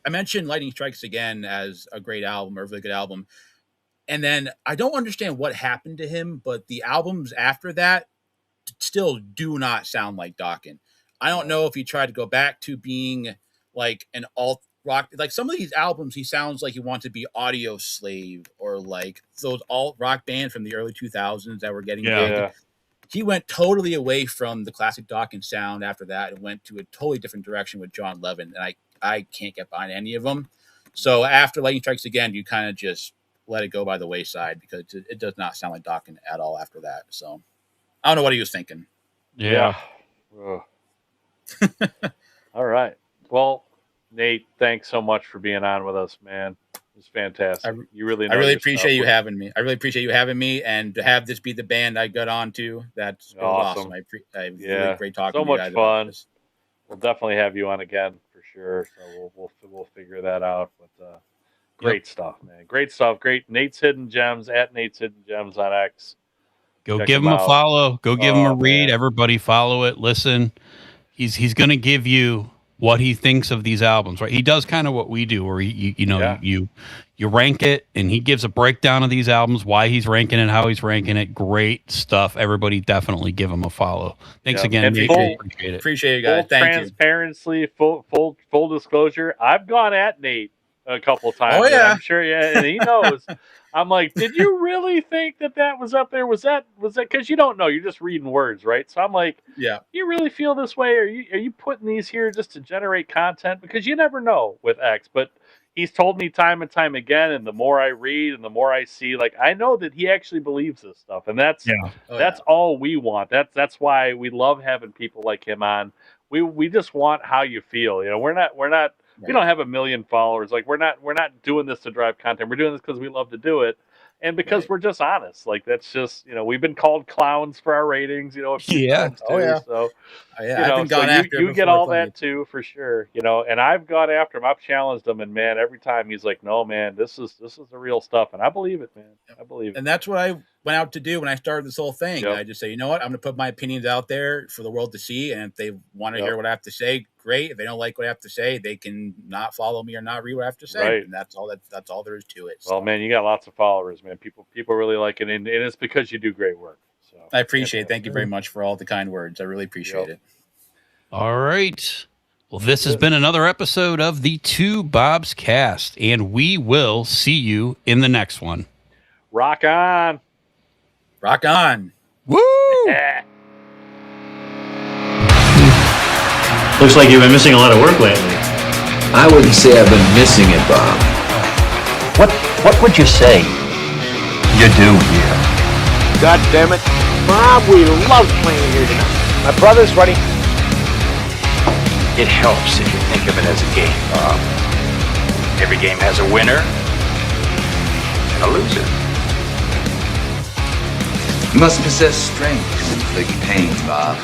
I mentioned Lightning Strikes Again as a great album or a really good album. And then I don't understand what happened to him, but the albums after that still do not sound like Dokken. I don't know if he tried to go back to being like an alt rock. Like some of these albums, he sounds like he wants to be Audio Slave or like those alt rock bands from the early 2000s that were getting big. Yeah. He went totally away from the classic Dokken sound after that and went to a totally different direction with John Levin. And I can't get behind any of them. So after Lightning Strikes Again, you kind of just let it go by the wayside because it does not sound like Dokken at all after that. So I don't know what he was thinking. Yeah. Ugh. All right. Well, Nate, thanks so much for being on with us, man. It was fantastic. You really know I really your appreciate stuff. you having me. I really appreciate you having me, and to have this be the band I got on to, that's awesome. I really great talking so to you much guys fun. about this. We'll definitely have you on again for sure. So we'll figure that out. But great stuff, man. Great stuff. Great. Nate's Hidden Gems at Nate's Hidden Gems on X. Go Check give him him a out. follow. Go give him a read. Man. Everybody follow it. Listen. He's going to give you what he thinks of these albums, right? He does kind of what we do, where you rank it, and he gives a breakdown of these albums, why he's ranking it, how he's ranking it. Great stuff. Everybody definitely give him a follow. Thanks again, And Nate. Appreciate it. Appreciate it, guys. Full Thank you. transparency, full disclosure. I've gone at Nate a couple times. Oh, yeah. I'm sure, and he knows. I'm like, did you really think that was up there? Was that because you don't know? You're just reading words, right? So I'm like, Yeah. you really feel this way? Are you putting these here just to generate content? Because you never know with X. But he's told me time and time again, and the more I read and the more I see, like I know that he actually believes this stuff, and that's all we want. That's why we love having people like him on. We just want how you feel. You know, we're not. We don't have 1 million followers. Like we're not doing this to drive content. We're doing this because we love to do it, and because we're just honest. Like that's just we've been called clowns for our ratings. A few times too. So I've been gone after you get all that too for sure. And I've gone after him. I've challenged him, and man, every time he's like, "No, man, this is the real stuff," and I believe it, man. I believe it. And that's what I went out to do when I started this whole thing. Yep. I just say, you know what, I'm going to put my opinions out there for the world to see, and if they want to hear what I have to say, great. If they don't like what I have to say, they can not follow me or not read what I have to say. Right. And that's all there is to it. Well, man, you got lots of followers, man. People really like it, and it's because you do great work. So I appreciate it. Thank you very much for all the kind words. I really appreciate it. All right. Well, this has been another episode of the Two Bobs Cast, and we will see you in the next one. Rock on. Rock on. Woo! Looks like you've been missing a lot of work lately. I wouldn't say I've been missing it, Bob. What would you say you do here? God damn it. Bob, we love playing here tonight. My brother's ready. It helps if you think of it as a game, Bob. Every game has a winner and a loser. You must possess strength to inflict pain, Bob.